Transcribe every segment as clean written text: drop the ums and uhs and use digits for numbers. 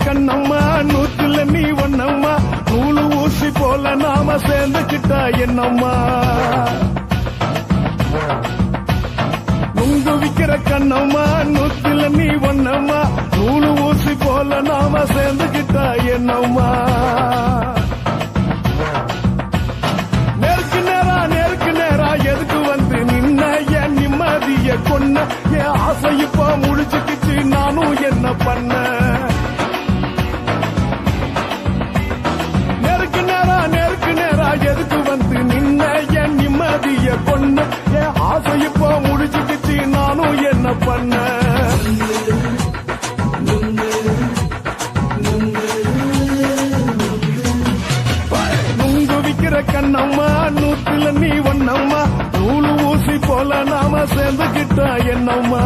கண்ணம்மா நூத்துல நீ ஒன்னம்மா நூலு ஊசி போல நாம சேர்ந்துக்கிட்டா என்னம்மா நுங்கு விக்கிற கண்ணம்மா நூத்துல நீ ஒன்னம்மா நூலு ஊசி போல நாம சேர்ந்துக்கிட்டா என்னம்மா நேருக்கு நேரா எதுக்கு வந்து நின்ன என் நிம்மதிய கொன்ன என் ஆசை இப்ப முடிச்சுக்கிச்சு நானும் என்ன பண்ண எதுக்கு வந்து நின்ன என் நிம்மதிய கொன்ன என் ஆசை இப்போ முடிச்சுக்கிச்சு நானும் என்ன பண்ண நுங்கு விக்கிற கண்ணம்மா நூத்துல நீ ஒன்னம்மா நூலு ஊசி போல நாம சேர்ந்துக்கிட்டா என்னம்மா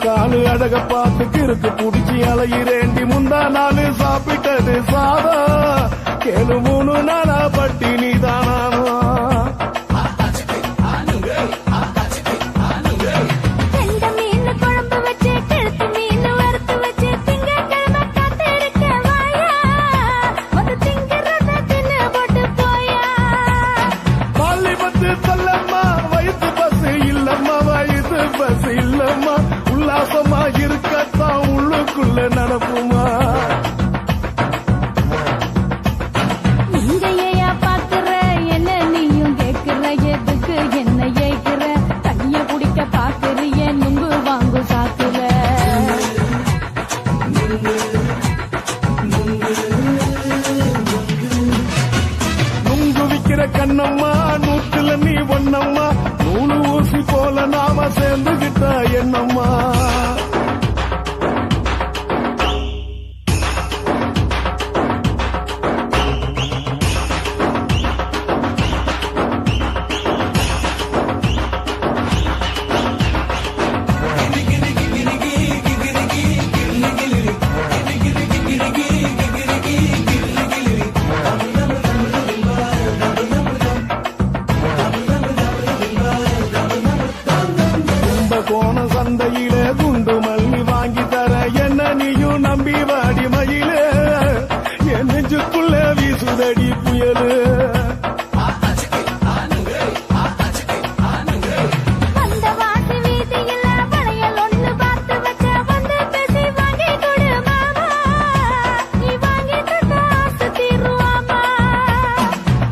காலு அழக பார்த்து கிறுக்கு புடிச்சி அலையிறேண்டி முந்தா நாலு சாப்பிட்டது சாதம் கேளு 3 நாளா பட்டினி தானாமா உல்லாசமா இருக்கத்தான் உள்ளுக்குள்ள நடப்புமா நீங்க பாக்குற என்ன நீயும் கேட்கிற எதுக்கு என்ன ஏய்க்கிற தண்ணிய குடிக்க பாக்குறிய நுங்கு வாங்கு சாக்குற நுங்கு விக்கிற கண்ணம்மா நூத்துல நீ ஒன்னம்மா நூலு ஊசி போல நாம சேர்ந்துகிட்டா என்னம்மா சந்தையில குண்டு மல்லி வாங்கி தர என்ன நீயும் நம்பி வாடி மயில என் நெஞ்சுக்குள்ள வீசுதடி புயலு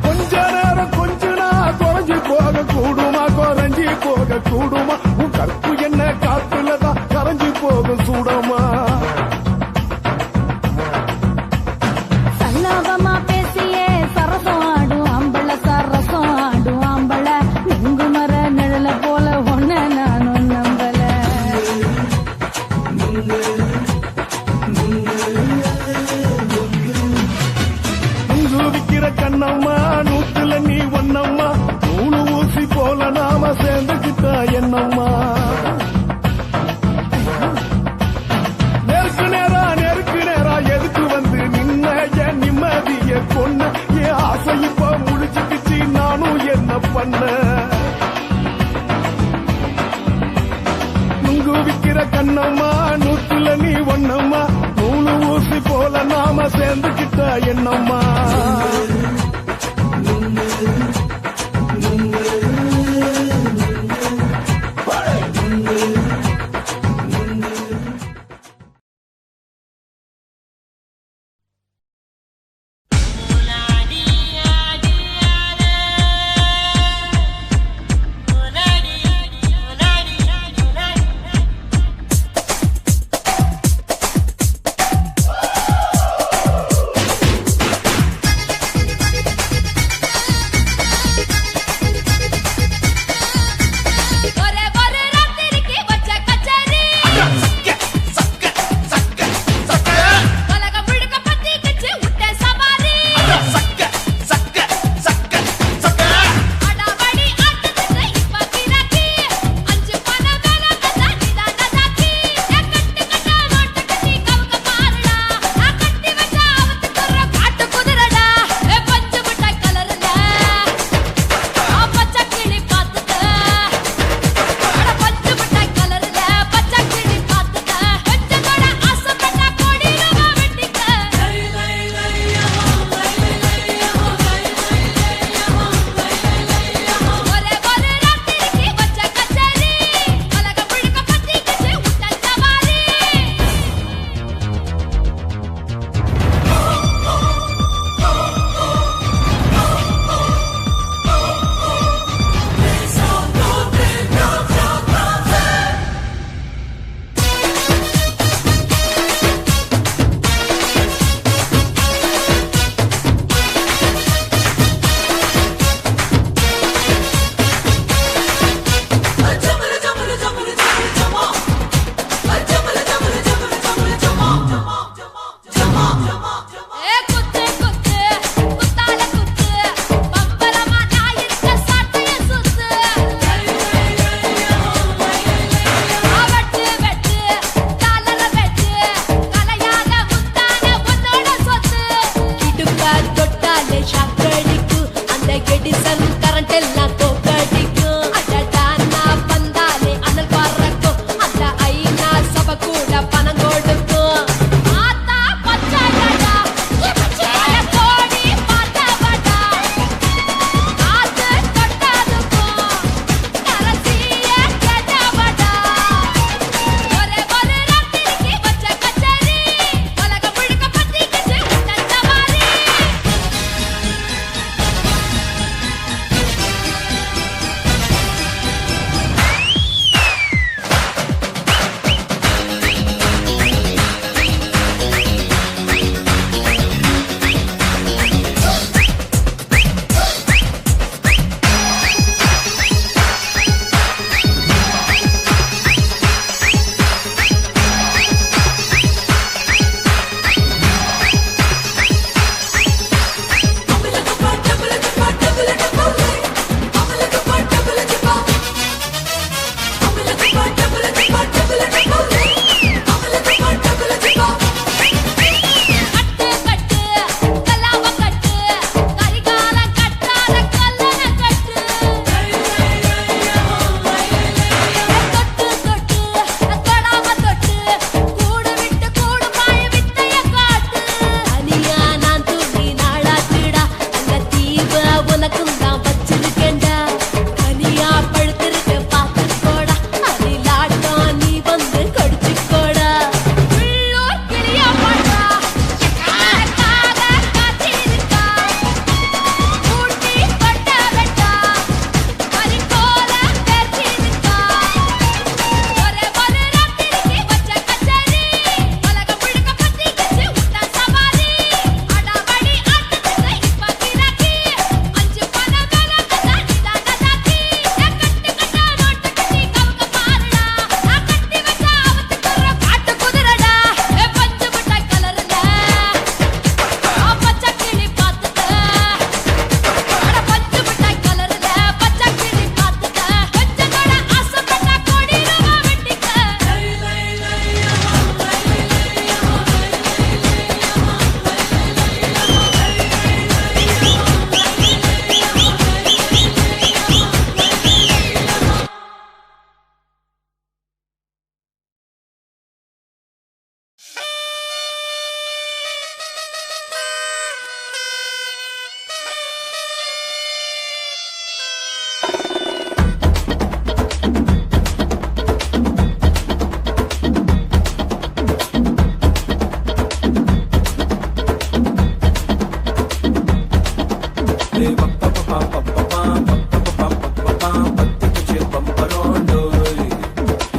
கொஞ்ச நேரம் கொஞ்ச நாள் குறைஞ்சி போக கூடுமா குறைஞ்சி போக கூடுமா உன் கற்பு என்ன காத்துலதான் கரைஞ்சி போகும் சூடமா சல்லாபமா பேசியே சரசம் ஆடும் ஆம்பள சரசம் ஆடும் ஆம்பள நுங்கு மர நிழல போல ஒன்ன நானும் நம்பல நுங்கு விக்கிற கண்ணம்மா நூத்துல நீ ஒன்னம்மா நூலு ஊசி போல நாம சேர்ந்துக்கிட்டா என்னம்மா நேருக்கு நேரா எதுக்கு வந்து நின்ன என் நிம்மதிய கொன்ன என் ஆசை இப்ப முடிச்சுக்கிச்சு நானும் என்ன பண்ண நுங்கு விக்கிற கண்ணம்மா நூத்துல நீ ஒன்னம்மா நூலு ஊசி போல நாம சேர்ந்துக்கிட்டா என்னம்மா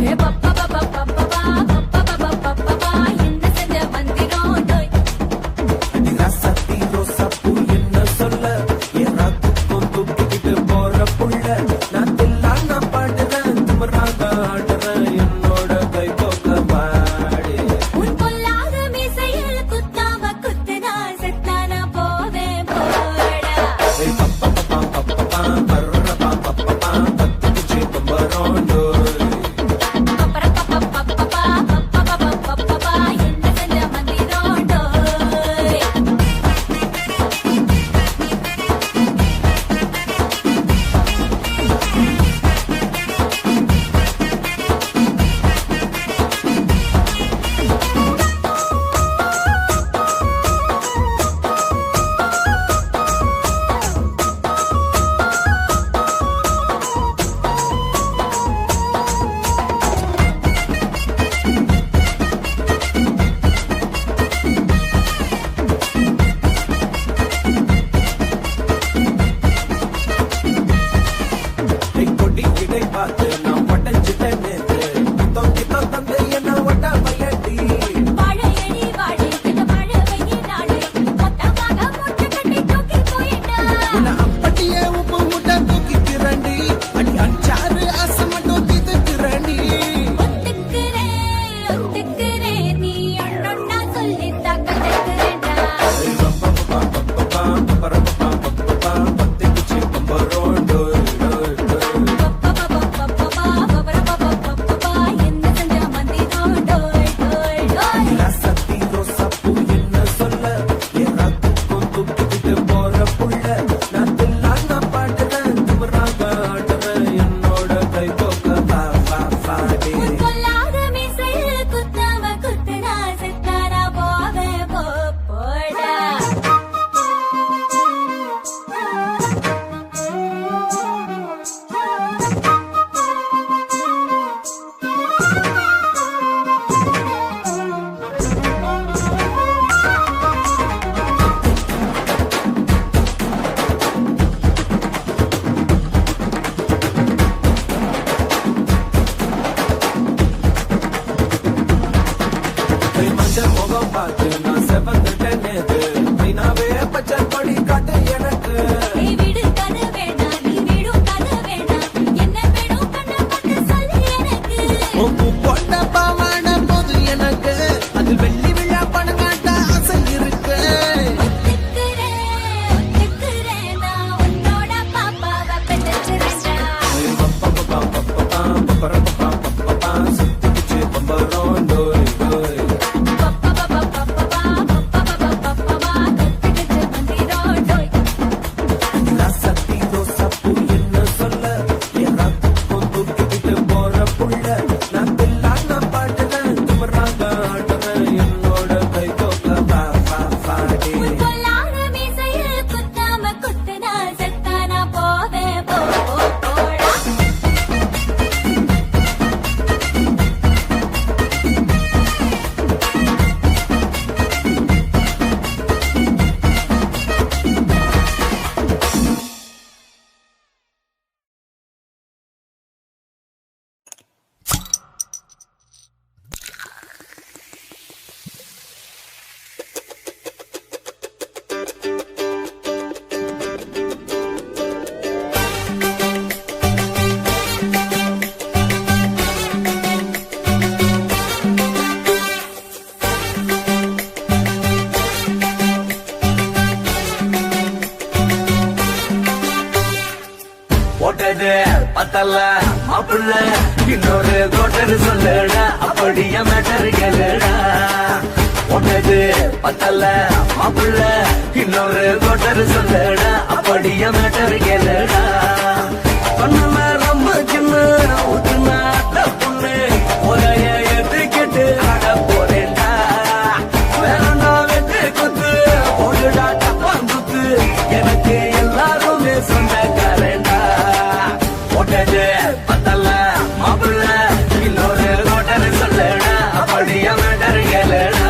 ஏ பப்பா பப்பா பப்பா பப்பா பப்பா பப்பா என்ன செஞ்ச மந்திரோடோய் உன் பொல்லாத மீசையில் குத்தாம குத்துனா செத்தானா போவேன் போடா பப்பா என்ன செஞ்ச மந்திரோடோய் வாழையடி வாழை கிட்ட மழை நாடு மொத்தமாக மூட்டை கட்டி தூக்கி போயிட்டா ஒத்துக்கிறேன் நீ அண்ணா சொல்லி தக்கறேன்டா பப்பா என்ன செஞ்ச மந்திரோடோய் டோய் டோய் உன் பொல்லாத மீசையில் குத்தாம குத்துனா செத்தானா போவேன் போடா நீ விடு கதை வேணாம் நீ விடும் கதை வேணாம் என்ன வேணும் கண்ண பார்த்து சொல்லு எனக்கு ஒத்துக்கிறேன் நான் உன்னோட பாப்பாவை பெற்றெடுக்கிறேன்டா பப்பா கத்துக்கிச்சு மந்திரோடோய் உன் பொல்லாத மீசையில் குத்தாம குத்துனா செத்தானா போவேன் போடா போட்டது பத்தல்ல மாப்பிள்ள இன்னொரு கோட்டர் சொல்லுடா அப்படியே மேட்டர் கேளுடா போட்டது பத்தல்ல மாப்பிள்ள இன்னொரு கோட்டர் சொல்லுடா அப்படியே மேட்டர் கேளுடா சொன்ன ரொம்ப சின்ன ஊத்துனா பொண்ணு ஒரைய ஏத்துக்கிட்டு ஆட போறேன்டா வேறண்டா வெட்டு குத்து போடுடா டப்பான் குத்து எனக்கு எல்லாருமே சொந்தக்காரண்டா போட்டது பத்தல்ல மாப்பிள்ள இன்னொரு கோட்டர் சொல்லுடா அப்படியே மேட்டர் கேளுடா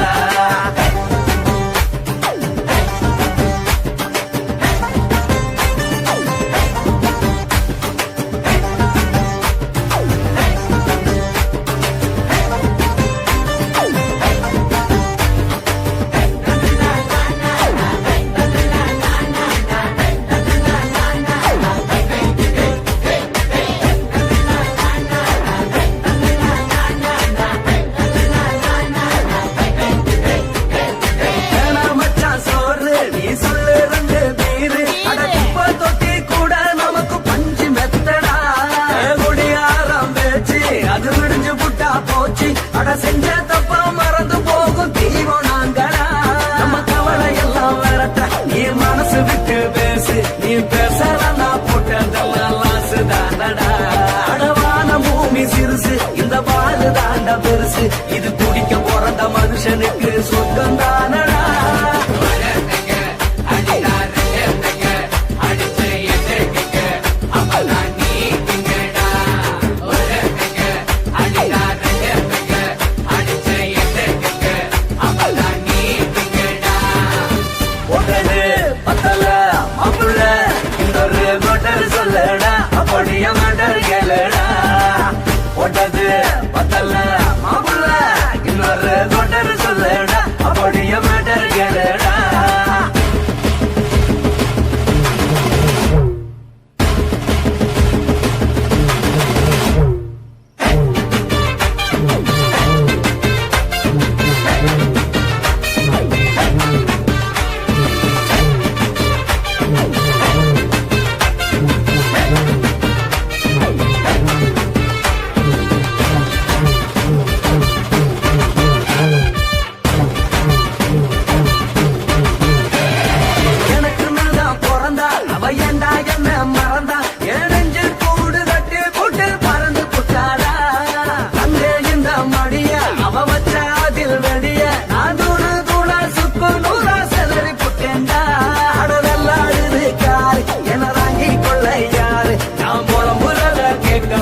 பெருசு இது குடிக்க பிறந்த மனுஷனுக்கு சொர்க்கம் தானடா சொல்லடா அப்படிய மாட்டர் கேளடா ஒட்டது பத்தல மாப்புள்ள இன்னொரு கொட்டர் சொல்லடா அப்படிய மாட்டர் கேளடா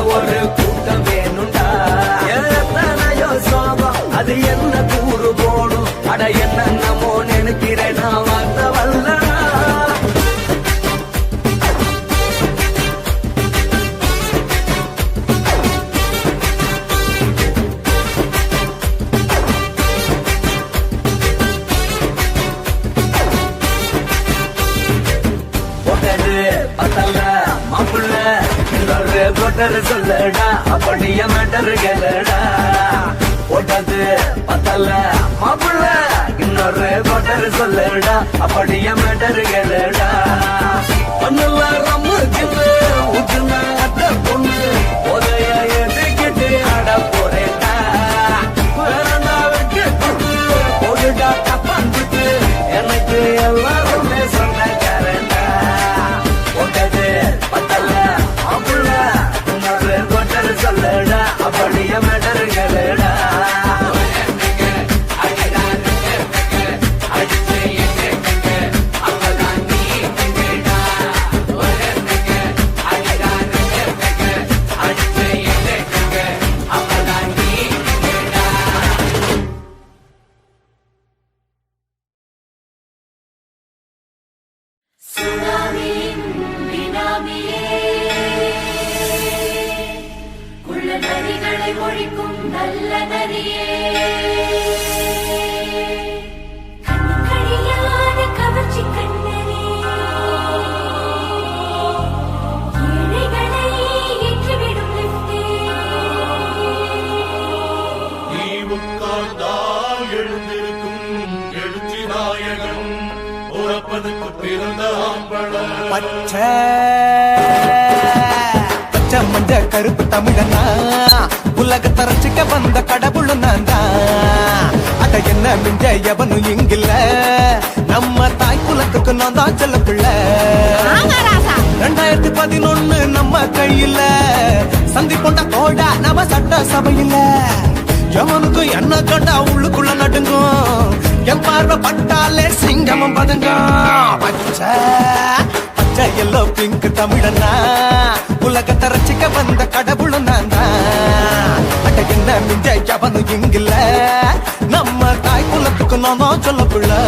ஒரு கூட்டம் வேணுண்டா எத்தனையோ சோகம் அது என்ன கூறு போடும் அட என்னமோ நினைக்கிறேன் நான் வார்த்தை வல்லடா பத்தல மாப்புள்ள இன்னொரு கொட்டர் சொல்லடா அப்படிய மேட்டர் கேளடா ஒட்டது பத்தல மாப்புள்ள இன்னொரு கொட்டர் சொல்லடா அப்படிய மேட்டர் கேளடா பண்ணல ரம்முக்குன்னு ஊத்துனா அத்த பொண்ணு உதய எதுக்கிட்டு ஆட போறேன்டா வேறனா வெட்டு கொண்டு போடுடா தப்பாந்துட்டு எனக்கு எல்லாருமே சொந்தக்காரன்டா ஒட்டது பத்தல மாப்புள்ள இன்னொரு கொட்டர் சொல்லடா அப்படிய மேட்டர் கேளடா ஒழிக்கும் நல்ல நரியே கண்களியான கவர்ச்சி கண்ணரே ஏழைகளை ஏற்றிவிடும் லிப்டே நீ உட்கார்ந்தால் எழுந்திருக்கும் எழுச்சி நாயகன் உறப்பதுக்கு பிறந்த ஆம்பளம் பச்சை மஞ்ச கருப்பு தமிழனா உலகத்தை ரசிக்க வந்த கடவுள் நான் தான் அட என்ன மிஞ்ச எவனும் இங்கில்ல நம்ம தாய் குலத்துக்கு நான் தான் செல்ல பிள்ளை 2011 நம்ம கையில சந்தி கொண்ட தோடா நம்ம சட்ட சபையில எவனுக்கு என்ன கண்டா உள்ளுக்குள்ள நடுங்கும் என் பார்வை பட்டாலே சிங்கமும் பதுங்கும் பச்சை எல்லோ பிங்க் தமிழனா உலகத்தை ரசிக்க வந்த கடவுள் நான் தான் அட என்ன மிஞ்ச எவனும் இங்கில்ல நம்ம தாய் குலத்துக்கு நான் சொல்ல பிள்ளை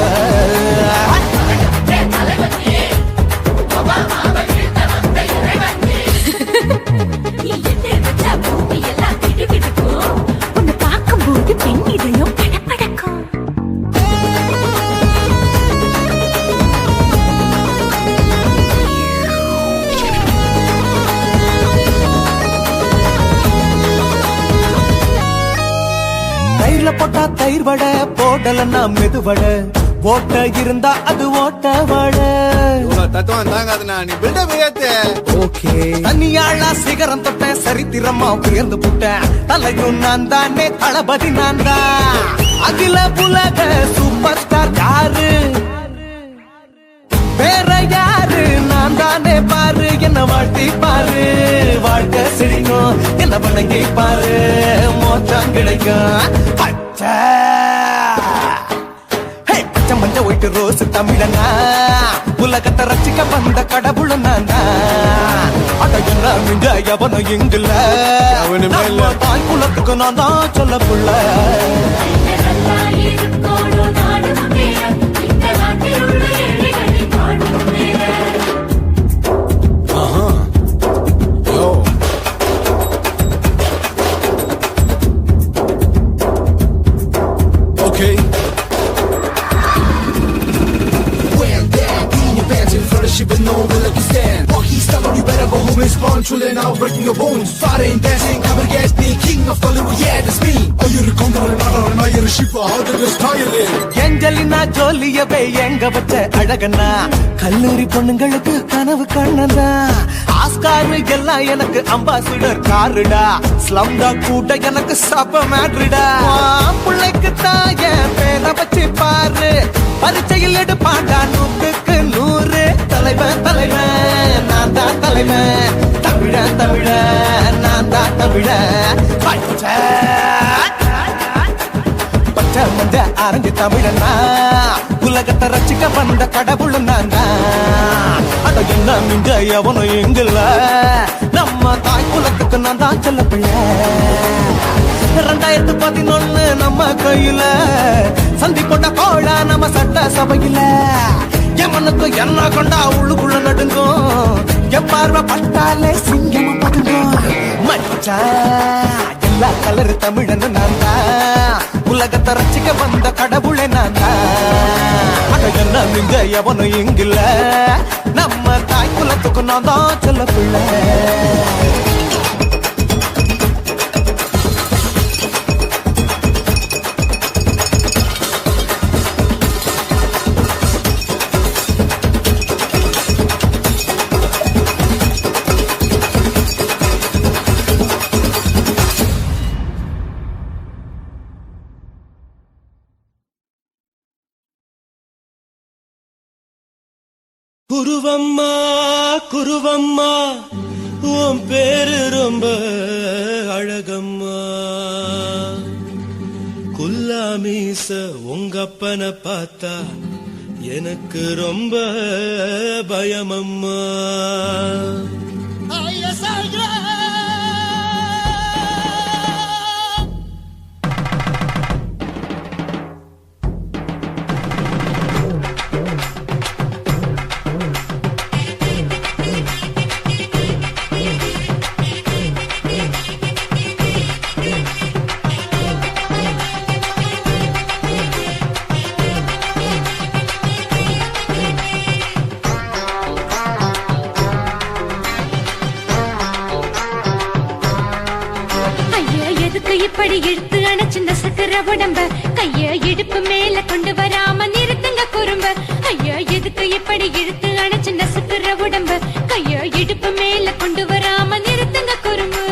உன்னை பார்க்கும்போது பெண் இதயம் படபடக்கும் தயிர்ல போட்டா தயிர் வடை போடலன்னா மெதுவடை ஓட்ட இருந்தா அது ஓட்ட வடை தத்துவம் தாங்காதுண்ணா நீ பில்டப் ஏத்து ஓகே தனியாளா சிகரம் தொட்ட சரித்திரமா உயர்ந்து புட்டேன் தலையும் நான் தானே தளபதி நான் தான் அகில உலக சூப்பர் ஸ்டார் யாரு வேற யாரு நான் தான் நானே பாரு என்ன வாழ்த்தி பாரு வாழ்க்கை சிரிக்கும் என்ன வணங்கி பாரு மோச்சம் கிடைக்கும் பச்சை பச்சை மஞ்ச ஒயிட்டு ரோஸ் தமிழனா உலகத்தை ரசிக்க வந்த கடவுள் நானா அட என்ன மிஞ்ச எவனும் இங்குல எவனுமே இல்ல. நம்ம தாய் குலத்துக்கு நான் தான் சொல்ல புள்ள Yo. Okay. When down, in your pants in front of shit with no will let you stand. Walk he's stubborn, you better go home and spawn. Truly now breaking your bones. Fighting, dancing, cover gas, the king of Hollywood, yeah, that's me. Oh, you're the conqueror, not you're a ship, how did you style it? Angelina ஜோலியவே எங்க வச்ச அழகனா கல்லூரி பொண்ணுங்களுக்கு கனவு கண்ணனா Oscar எல்லாம் எனக்கு ambassador காருடா ஸ்லம்டா கூட எனக்கு சப மேட்ருடா பிள்ளைக்கு தான் என் பேரை வச்சு பாரு பரீட்சையில் எடுப்பாண்டா 100க்கு 100 தலைவன் தலைவன் நான் தான் தலைவன் தமிழன் தமிழன் நான் தான் தமிழன் பச்சை பச்சை மஞ்ச ஆரஞ்சு தமிழனா உலகத்தை ரசிக்க வந்த கடவுள் நானா அட என்ன மிஞ்ச எவனும் எங்குல நம்ம தாய் குலத்துக்கு நான் தான் சொல்ல பிள்ளை 2011 நம்ம கையில சந்தி போட்ட கோழா நம்ம சட்ட சபையில எமனுக்கு என்ன கொண்டா உள்ளுக்குள்ள நடுங்கும் என் பார்வை பட்டாலே சிங்கமா பதுங்கும் மச்சா எல்லா கலர் தமிழன் நான் தான் உலகத்தை ரசிக்க வந்த கடவுளை நான் தான் அட என்ன மிஞ்ச எவனும் இங்கில்ல நம்ம தாய் குலத்துக்கு நான் தான் சொல்ல பிள்ளை குருவம்மா குருவம்மா உன் பேரு ரொம்ப அழகம்மா குல்லாமீச உங்கப்பனை பார்த்தா எனக்கு ரொம்ப பயமம்மா இப்படி இழுத்து அணைச்சிருந்த சக்கர உடம்ப கைய இடுப்பு மேல கொண்டு வராம நிறுத்துங்க குறும்ப ஐயா எதுக்கு இப்படி இழுத்து அணைச்சிருந்த சக்கர உடம்ப கைய இடுப்பு மேல கொண்டு வராம நிறுத்துங்க குறும்பு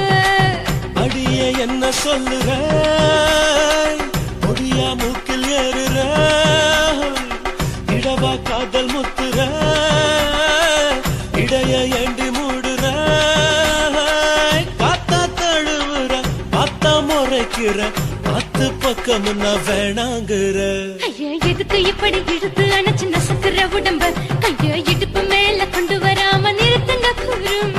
அடிய என்ன சொல்லுற பொடியா மூக்கில் ஏறுற இடவா காதல் முத்துற இடைய ஏண்டி மூடுற காத்தா தழுவுற பார்த்தா முறைக்கிற 10 பக்கம் நான் வேணாங்குற ஐயா எதுக்கு இப்படி இழுத்து அணைச்சிருந்த சக்கர உடம்ப கைய இடுப்பு மேல கொண்டு வராம நிறுத்துங்க குறும்ப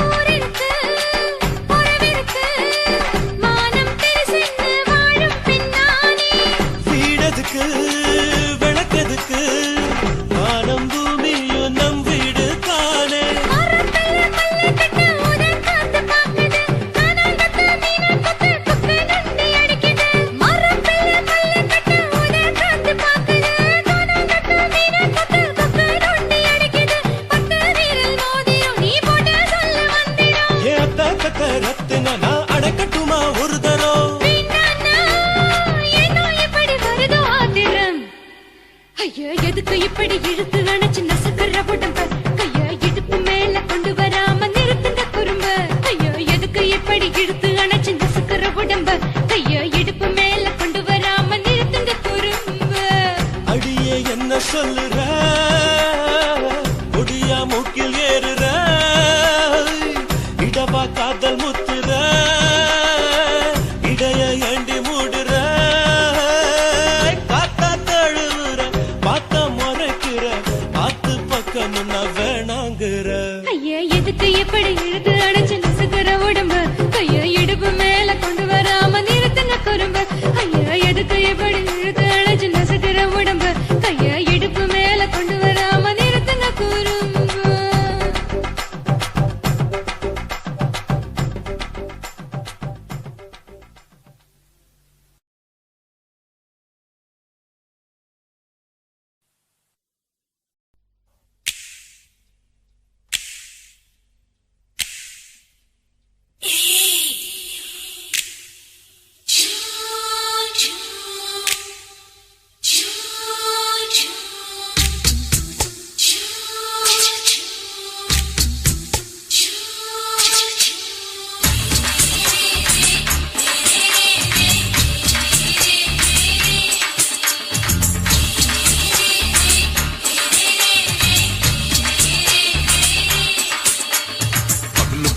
ஊரிருக்கு, உறவிருக்கு, மானம் தெரிசென்று வாழும் பெண்ணானே. வீடதுக்கு விளக்கதுக்கு வானம் பூமியும் நம் வீடு தானே. மரத்துல மல்லு கட்டு உதர் காத்து பாக்குது, கானாங்கத்து மீனாங்கத்து குக்கு நொண்டி அடிக்குது. மரத்துல மல்லு கட்டு உதர் காத்து பாக்குது, கானாங்கத்து மீனாங்கத்து குக்கு நொண்டி அடிக்குது. பட்டு வீரல் மோதிரம் நீ போட்டு சொல்ல வந்திடும். ஏ அத்த கத்த ரத்தின நான் அடக்கட்டுமா ஒரு தரம். வேண்டாண்ணா, ஏனோ இப்படி வருதோ ஆத்திரம். ஐயா, எதுக்கு இப்படி இழுத்து அணைச்சு நசுக்குற உடம்ப? கைய இடுப்பு மேல கொண்டு வராம நிறுத்துங்க குறும்ப. ஐயா, எதுக்கு இப்படி இழுத்து அணைச்சு நசுக்குற உடம்ப? கைய இடுப்பு மேல கொண்டு வராம நிறுத்துங்க குறும்ப. அடியே என்ன சொல்லுற, முடியா மூக்கில் ஏறுற, இடவா காதல் முத்துற, இடைய ஏண்டி மூடுற, காத்தா தழுவுற, பார்த்த முறைக்கிற, பார்த்து பக்கம் நான் வேணாங்கிற. ஐயா, எதுக்கு இப்படி இழுத்து அணைச்சு நசுக்குற உடம்ப? கைய இடுப்பு மேல கொண்டு வராம நிறுத்துங்க குறும்ப. ஐயா, எதுக்கு இப்படி இழுத்து அணைச்சு நசுக்குற உடம்ப? கைய இடுப்பு மேல கொண்டு வராம நிறுத்துங்க குறும்ப.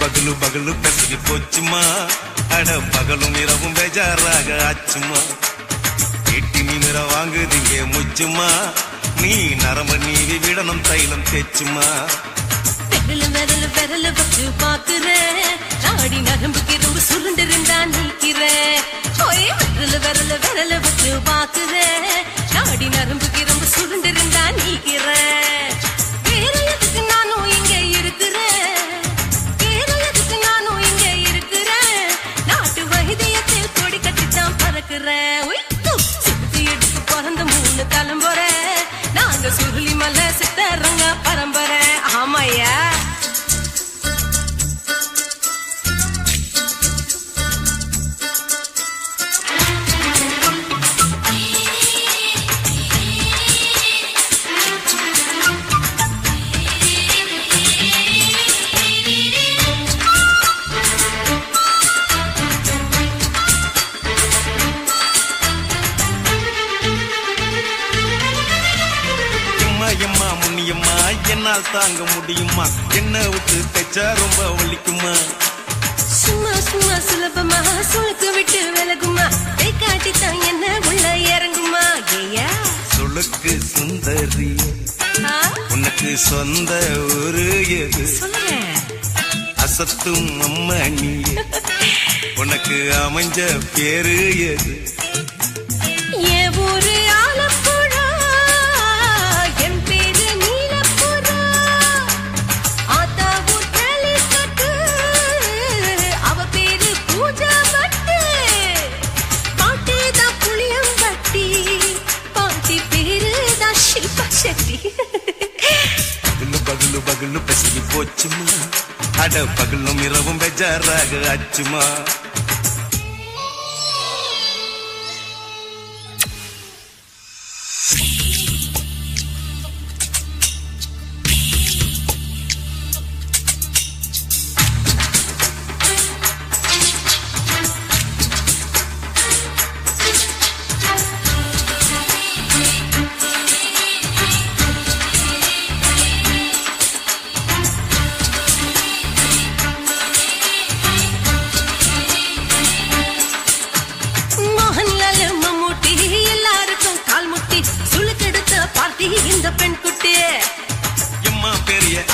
பகலு பகலு பெசகி போச்சுமா, அட பகலும் இரவும் பேஜாராக ஆச்சுமா. எட்டி நிமிர வாங்குதீங்க முச்சுமா, நீ நரம்ப நீவி விடணும் தைலம் தேச்சுமா. விரல விரல வச்சு பாக்குறேன், நாடி நரம்புக்கு ரொம்ப சுருண்டு இருந்தா நீக்கிறேன். விரல விரல வச்சு பாக்குறேன், நாடி நரம்புக்கு ரொம்ப சுருண்டு இருந்தா நீக்கிறேன். வேற எதுக்கு நானும் இங்க இருக்கிறேன், வேற எதுக்கு நானும் இங்க இருக்கிறேன். நாட்டு வைத்தியத்தில் கொடி கட்டித்தான் பறக்கிறேன். சுத்தி எடுத்து பிறந்த 3 தலைமுறை, நாங்க சுருளி மலை சித்தரங்க பரம்பரை. ஆமாய்யா, எம்மா முன்னியம்மா என்னால் தாங்க முடியுமா, என்ன விட்டு தைச்சா ரொம்ப வலிக்குமா. சும்மா சும்மா சுலபமா சுளுக்கு விட்டு விலகுமா, கை காட்டித்தான் என்ன உள்ள இறங்குமா. ஏயா சுளுக்கு சுந்தரி உனக்கு சொந்த ஊரு எது, சொல்றேன் அசத்தும் அம்மா நீ, உனக்கு அமைஞ்ச பேரு எது. என் ஊரு ஆலப்புழா, என் பேரு நீலப்புறா. ஆத்தா ஊர் கேலிக்கட்டு, அவ பேரு பூஜா பட்டு. பாட்டிதான் புளியம்பட்டி, பாட்டி பேரு தான் ஷில்பா செட்டி. பகலு பகலு பகலு பெசகி போச்சுமா, அட பகலும் இரவும் பெஜாராக ஆச்சுமா.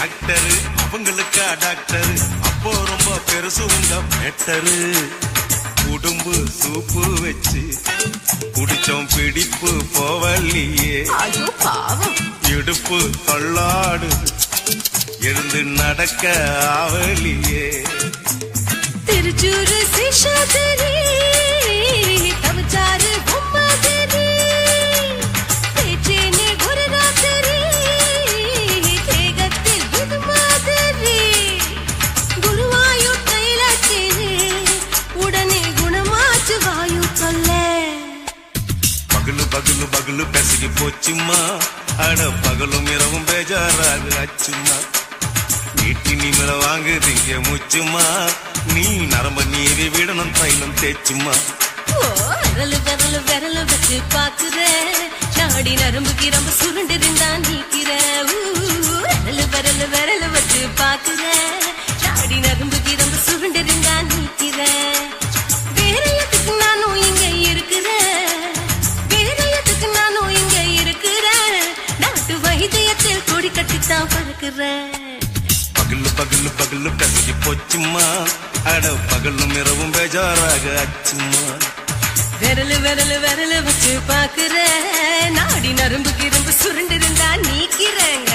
ஆக்டரு அவங்களுக்கா டாக்டரு அப்போ ரொம்ப பெருசு உங்க மேட்டரு உடும்பு சூப்பு வச்சு குடிச்சோம் பிடிப்பு போவல்லையே இடுப்பு தள்ளாடு எழுந்து நடக்க ஆவலியே திருச்சூரு சிஷாதிரி தவச்சாரு பொம்மாதிரி பேச்சேனே ஒரு ராத்திரி தேகத்தில் புது மாதிரி குருவாயூர் தைலாச்சேனே உடனே குணமாச்சு வாயு சொல்ல பகலு பகலு பகலு பெசகி போச்சுமா அட பகலும் இரவும் பேஜாராக ஆச்சுமா நீட்டி நீ மேல வாங்குறீங்க முச்சுமா நீ நரம்ப நீவி விடணும் தைலம் தேச்சுமா விரலு விரலு விரலு வச்சு பாக்குற நாடி நரம்பு கிரம்பு சுருண்டு இருந்தா நீக்கிற விரலு விரலு விரலு வச்சு பாக்குற நாடி நரம்பு கிரம்பு சுருண்டு இருந்தா நீக்கிற வேற எதுக்கு நானும் இங்க இருக்கிற வேற எதுக்கு நானும் இங்க இருக்கிற நாட்டு வைத்தியத்தில் கொடி கட்டித்தான் பறக்குற பகலு பகலு பகலு பெசகி போச்சுமா அட பகலும் இரவும் பேஜாராக ஆச்சுமா விரலு விரலு விரலு வச்சு பாக்குற நாடி நரம்பு கிரம்பு சுருண்டு இருந்தா நீக்கிறேங்க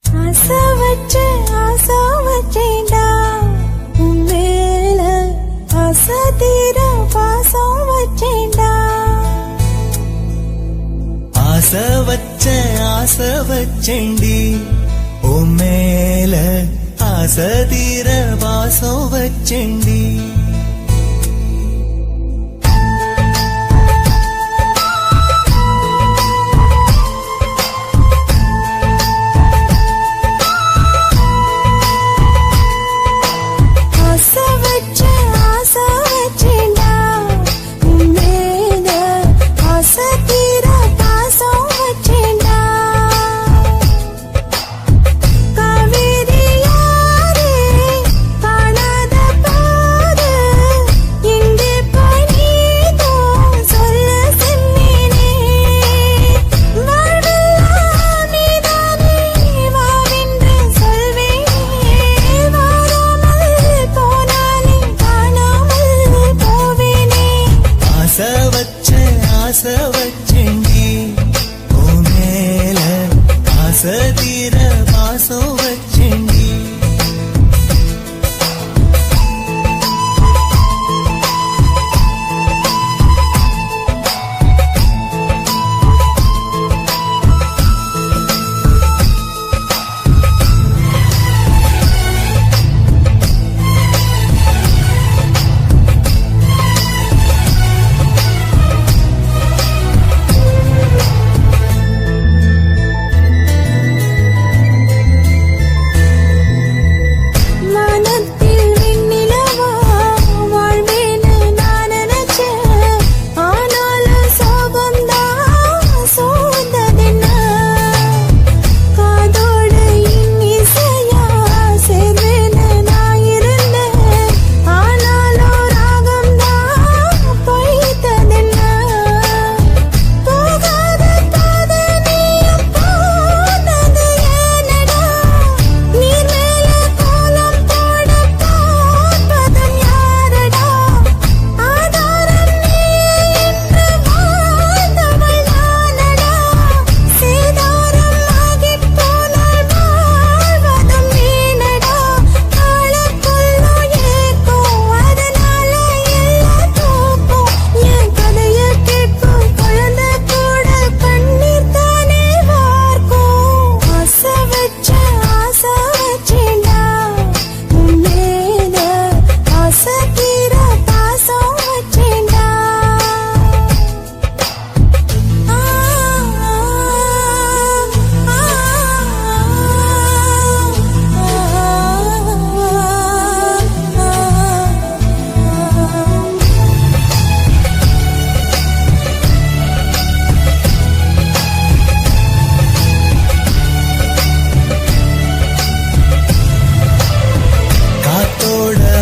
ஆசை வச்சேன்டா உன்மேல ஆசை தீர பாசம் வச்சேன்டா ஆசை வச்சேண்டி ஓ மேல ஆசை தீர வாசம் வச்சேண்டி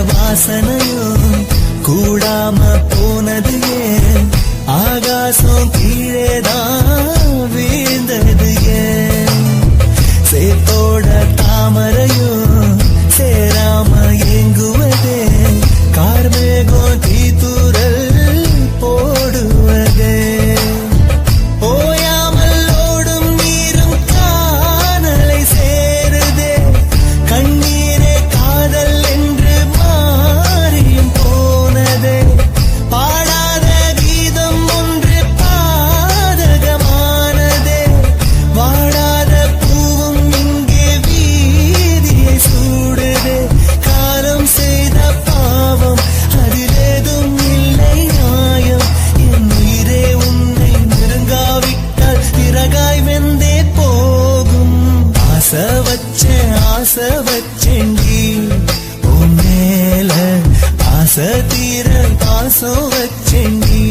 வாசனையும் கூடாம போனது ஏன் ஆகாசம் கீழேதான் வீழ்ந்தது ஏன் சேத்தோட தாமரையும் சேராம ஏங்குவதே கார்மேகம் தீத்துரல் போடுவதே ஓயாமல் ஓடும் நீரும் காணலை சேருதே கண்ணீரே காதல் என்று மாறியும் போனதே பாடாத கீதம் ஒன்று பாதகமானதே வாடாத பூவும் இங்கே வீதியை சூடுதே காலம் செய்த பாவம் அதிலேதும் இல்லை நியாயம் என் உயிரே உன்னை நெருங்காவிட்டால் திறகாய் வெந்தே போகும் ஆசை வச்சேன்டி உன் மேல ஆசை தீர பாசம் வச்சேன்டி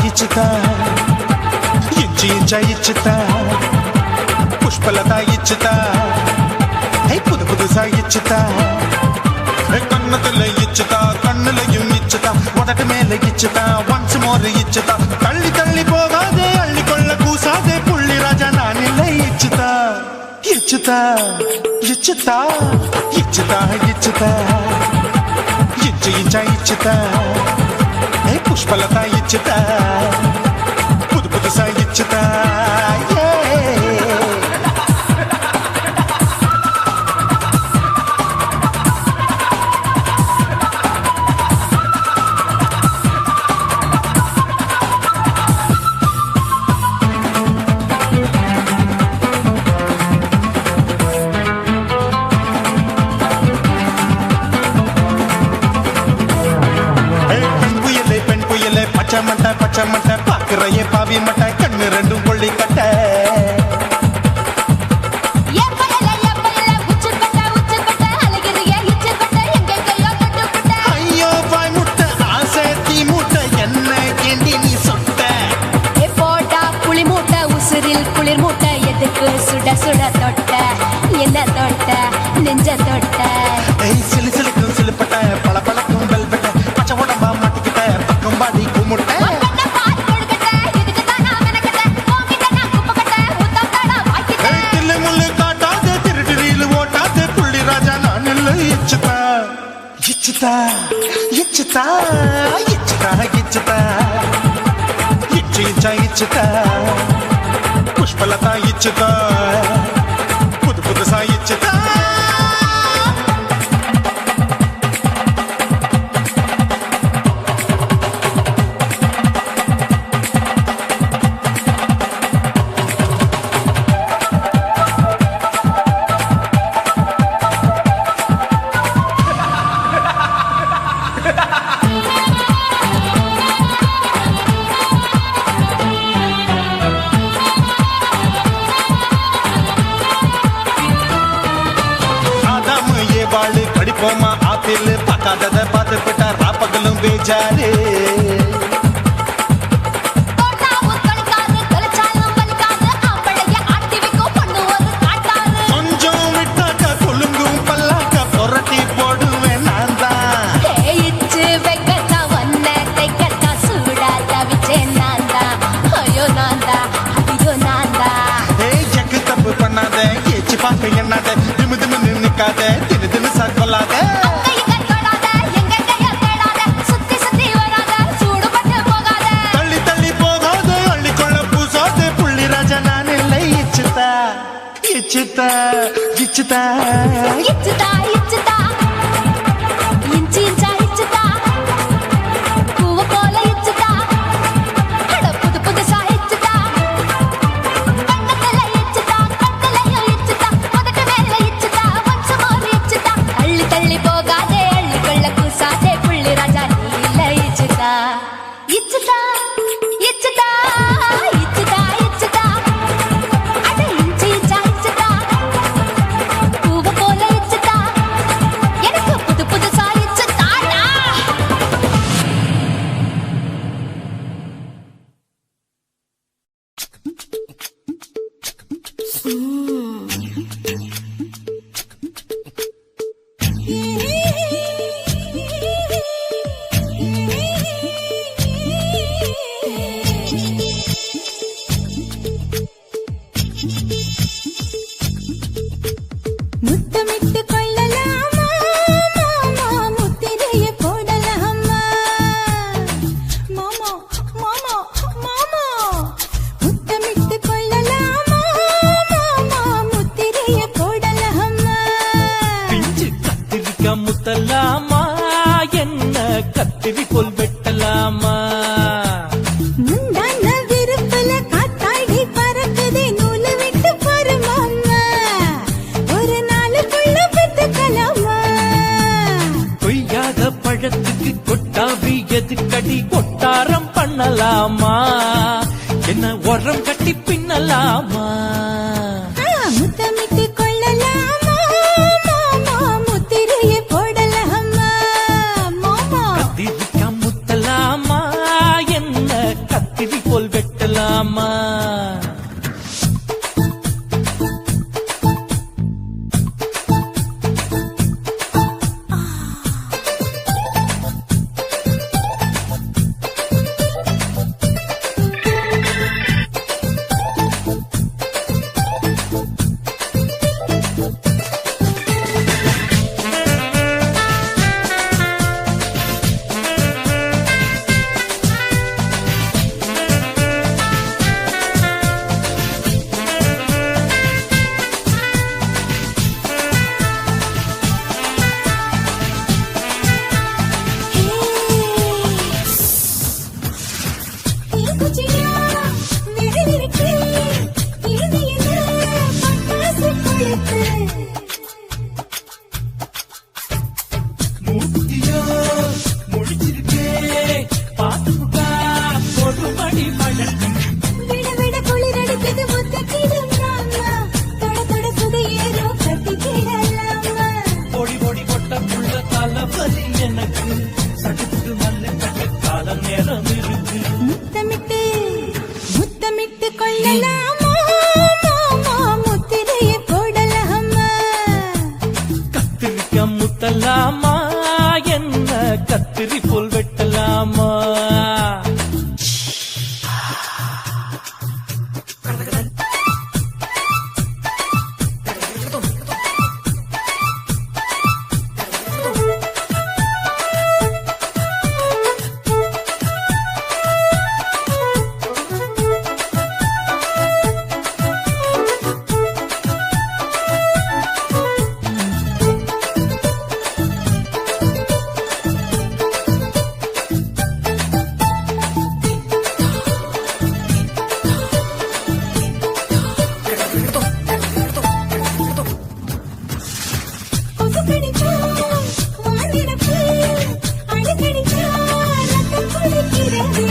ఇచ్చుతా ఇచ్చుతా పుష్పలత ఇచ్చుతా పుదు పుదుసా ఇచ్చుతా కన్నతుల ఇచ్చుతా కన్నులயும் ఇచ్చుతా మొదటి మేల ఇచ్చుతా వన్స్ మోర్ ఇచ్చుతా తల్లి తల్లి పోగాదే అள்ளிకొள்ள కూసాదే పుల్లి రాజా నానిల్ల ఇచ్చుతా ఇచ్చుతా ఇచ్చుతా ఇచ్చుతా ఇచ్చుతా ఇచ్చుతా పుష్పలత ఇచ్చుతా పుదు పుదుసా ఇచ్చుతా பச்சமட்ட பாக்குறையே பாவி மட்ட கண்ணு ரெண்டும் கொள்ளி கட்ட ஐயோ பாய் முட்டை ஆசை தீ மூட்டை என்ன கேண்டி நீ சொட்ட போட்டா புளி மூட்டை உசுரில் குளிர் மூட்டை எதுக்கு சுட சுட தொட்ட என்ன தொட்ட நெஞ்ச தொட்ட சிலு சிலுக்கும் சிலுப்பட்ட பல பழக்கும் வெல்வெட்ட பச்சை உடம்பா மாட்டிக்கிட்ட பக்கம் பாடி குமுட்ட ఇచ్చుతా పుష్పలత ఇచ్చుతా పుదు పుదుసా ఇచ్చుతా படிப்போமா ஆப்பிள் பார்க்காதத பார்த்து விட்டா ராப்பகலும் பேஜாரு கொஞ்சம் விட்டாக்க கொழுங்கும் பல்லாக்க புரட்டி போடுவேன் நான் தான் எக்கு தப்பு பண்ணாத ஏச்சு பார்க்க என்னாத திமு திமு நிக்காத திரு திரு கொள்ளாத தள்ளி தள்ளி போகாத அள்ளிக்கொள்ள பூசாத புள்ளி ராஜா நான் இல்லை இச்சுதா இச்சுதா இச்சுதா இச்சுதா இச்சுதா இஞ்சி இஞ்சா இச்சுதா கத்திரி போல் வெட்டலாமா? முந்தான விருப்பல காத்தாடி பறக்குதே நூலு விட்டு பாரு மாமா, ஒரு நாளுக்குள்ள பெத்துக்கலாமா? கொய்யாத பழத்துக்கு கொட்டாவி எதுக்கடி? கொட்டாரம் பண்ணலாமா? என்ன உரம் கட்டி பின்னலாமா? முத்தமிட்டு கொள்ளலாமா மாமா, முத்திரையை போடலாமா மாமா? கத்திரிக்கா முத்தலாமா? என்ன கத்திரி போல் வெட்டலாமா? மூக்குத்தியோ முடிச்சிருக்கே, பாத்துக்கா ஒரு மணி பழக்கம். விட விட குளிரடிக்குது முத்தக்கிடும் மாமா, தொட தொட சுதையேறோ கட்டிக்கிடலாமா? பொடி பொடி பொட்ட புள்ள தலைவலி எனக்கு, சடுக்கு மல்லு கட்ட காலம் நேரம் இருக்கு. முத்தமிட்டு முத்தமிட்டு கொள்ளலாமா மாமா, முத்திரையை போடலாமா? கத்திரிக்கா முத்தலாமா? என்ன கத்திரி போல் வெட்டலாமா? கொசுக்கடிச்சா வானிடப்பு, அழுக்கடிச்சா ரத்தம் குடிக்கிறது.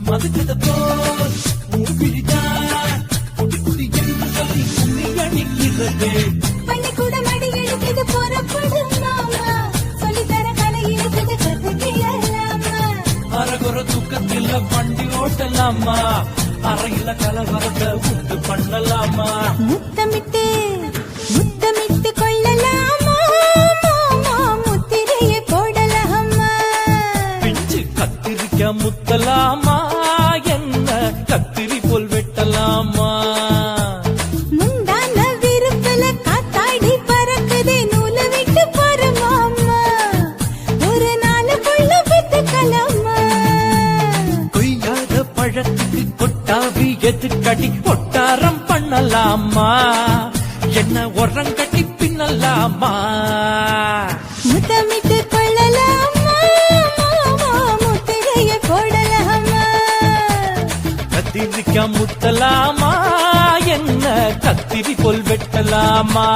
மதுக்கத போல் மூவிழிதான் குடி குடி என்று சொல்லி கும்மி அடிக்கிறது. பள்ளிக்கூடம் அடி எடுக்குது புறப்படும் மாமா, சொல்லித்தர கலை இருக்குது கத்துக்கிடலாமா? அரகுற தூக்கத்தில் வண்டி ஓட்டலாமா? அறையில கலவரத்தை உண்டு பண்ணலாமா? முத்தமிட்டு முத்தமிட்டு கொள்ளலாமா மாமா, முத்திரையை போடலாமா? பிஞ்சு கத்திரிக்கா முத்தலாமா? என்ன கத்திரி போல் வெட்டலாமா? முந்தான விருப்பல காத்தாடி பறக்குதே நூலு விட்டு பாரு மாமா, ஒரு நாளுக்குள்ள பெத்துக்கலாமா? கொய்யாத பழத்துக்கு கொட்டாவி எதுக்கடி? கொட்டாரம் பண்ணலாமா? என்ன உரம் கட்டி பின்னலாமா? முத்தமிட்டு கொள்ளலாமா மாமா, முத்திரையை போடலாமா? கத்திரிக்கா முத்தலாமா? என்ன கத்திரி போல் வெட்டலாமா?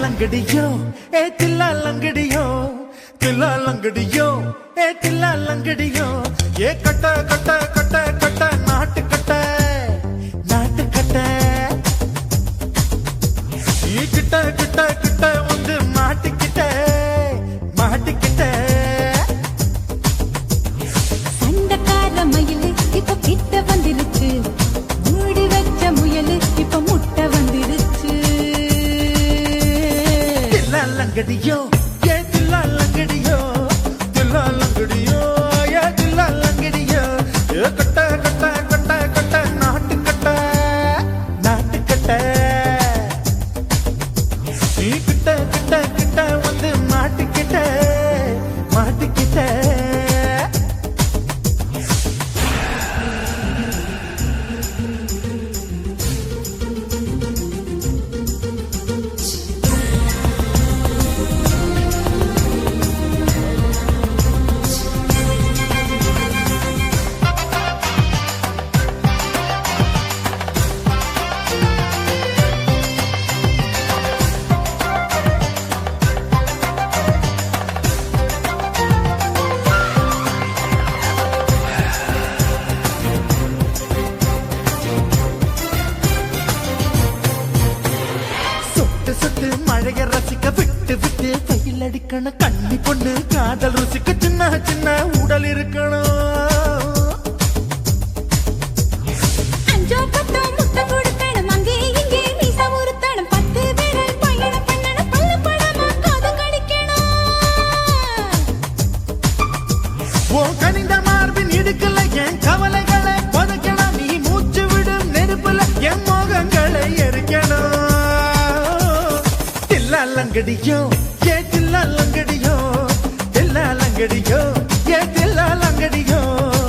லங்கடியோ ஏ தில்லா லங்கடியோ, தில்லா லங்கடியோ ஏ தில்லா லங்கடியோ, ஏ கட்ட கட்ட கட்ட கட்ட நாட்டு கட்ட நாட்டு கட்ட, ஈ கிட்ட கிட்ட கிட்ட வந்து மாட்டிக்கிட்ட தில்லாலங்கடியோ தில்லாலங்கடியோ ஏ தில்லாலங்கடியோ ஏ கட்ட கட்ட கட்ட கட்ட நாட்டுக்கட்ட நாட்டுக்கட்ட நீ கிட்ட கிட்ட கிட்ட வந்து மாட்டிக்கிட்ட மாட்டிக்கிட்ட சுட்டு மழைய ரசிக்க விட்டு விட்டு கையில் அடிக்கணும் கண்ணி பொண்ணு காதல் ருசிக்க சின்ன சின்ன உடல் இருக்கணும் அஞ்சோ பத்தோ முத்த கொடுக்கணும் அங்கே இங்கே மீச உருத்தணும் 10 விரல் பயணம் பண்ணணும் பல்ல படமா காது கடிக்கணும் ஓ கனிந்த மார்பின் இடுக்கல என் கவலைகளை புதைக்கணும் நீ மூச்சு விடும் நெருப்புல என் மோகங்களை எரிக்கணும் தில்லாலங்கடியோ ஏ தில்லாலங்கடியோ தில்லாலங்கடியோ ஏ தில்லாலங்கடியோ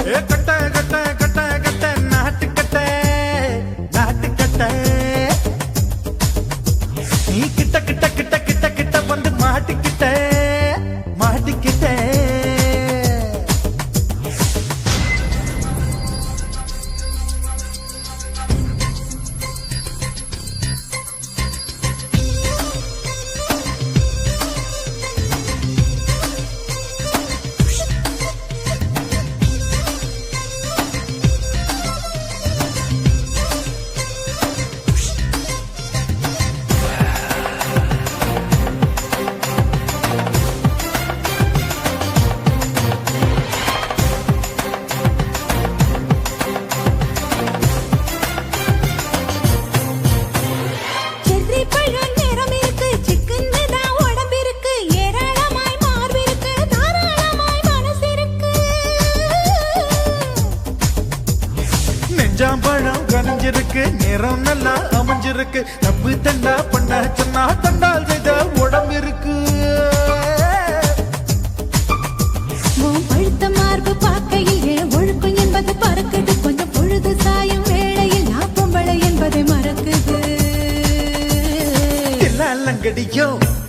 ஏ கட்ட கட்ட கட்ட கட்ட நாட்டுக்கட்ட நாட்டுக்கட்ட நீ கிட்ட கிட்ட கிட்ட கிட்ட கிட்ட வந்து மாட்டிக்கிட்ட மாட்டிக்கிட்ட செர்ரி பழம் நிறம் இருக்கு சிக்கன்னு தான் உடம்பு இருக்கு ஏராளமாய் மார்பு இருக்கு தாராளமாய் மனசு இருக்கு நெஞ்சாம்பழம் கனிஞ்சிருக்கு நிறம் நல்லா அமைஞ்சிருக்கு தப்பு தண்டா பண்ண சொன்னா தண்டால் செய்த உடம்பு இருக்கு உன் பழுத்த மார்பு பார்க்கையில் என் ஒழுக்கம் என்பது பறக்குது கொஞ்சம் பொழுது சாயும் வேளையில் நான் பொம்பளை என்பதை மறக்குது தில்லாலங்கடியோ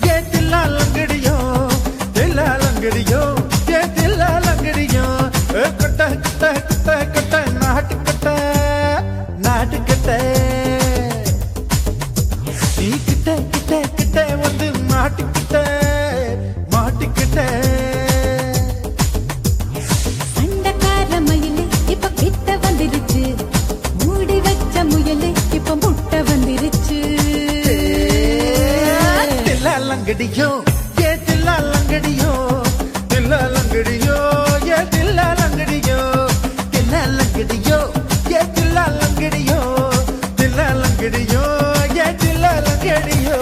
ஏ தில்லாலங்கடியோ தில்லாலங்கடியோ ஏ தில்லாலங்கடியோ ஏ கட்ட கட்ட கட்ட கட்ட நாட்டுக்கட்ட நாட்டுக்கட்ட நீ கிட்ட கிட்ட கிட்ட வந்து மாட்டிக்கிட்ட மாட்டிக்கிட்ட சண்டக்கார மயிலு இப்ப கிட்ட வந்துருச்சு மூடி வச்ச முயலு இப்ப முட்டை வந்துருச்சு தில்லாலங்கடியோ ஏ தில்லாலங்கடியோ தில்லாலங்கடியோ ஏ தில்லாலங்கடியோ தில்லாலங்கடியோ ஏ தில்லாலங்கடியோ தில்லாலங்கடியோ ஏ தில்லாலங்கடியோ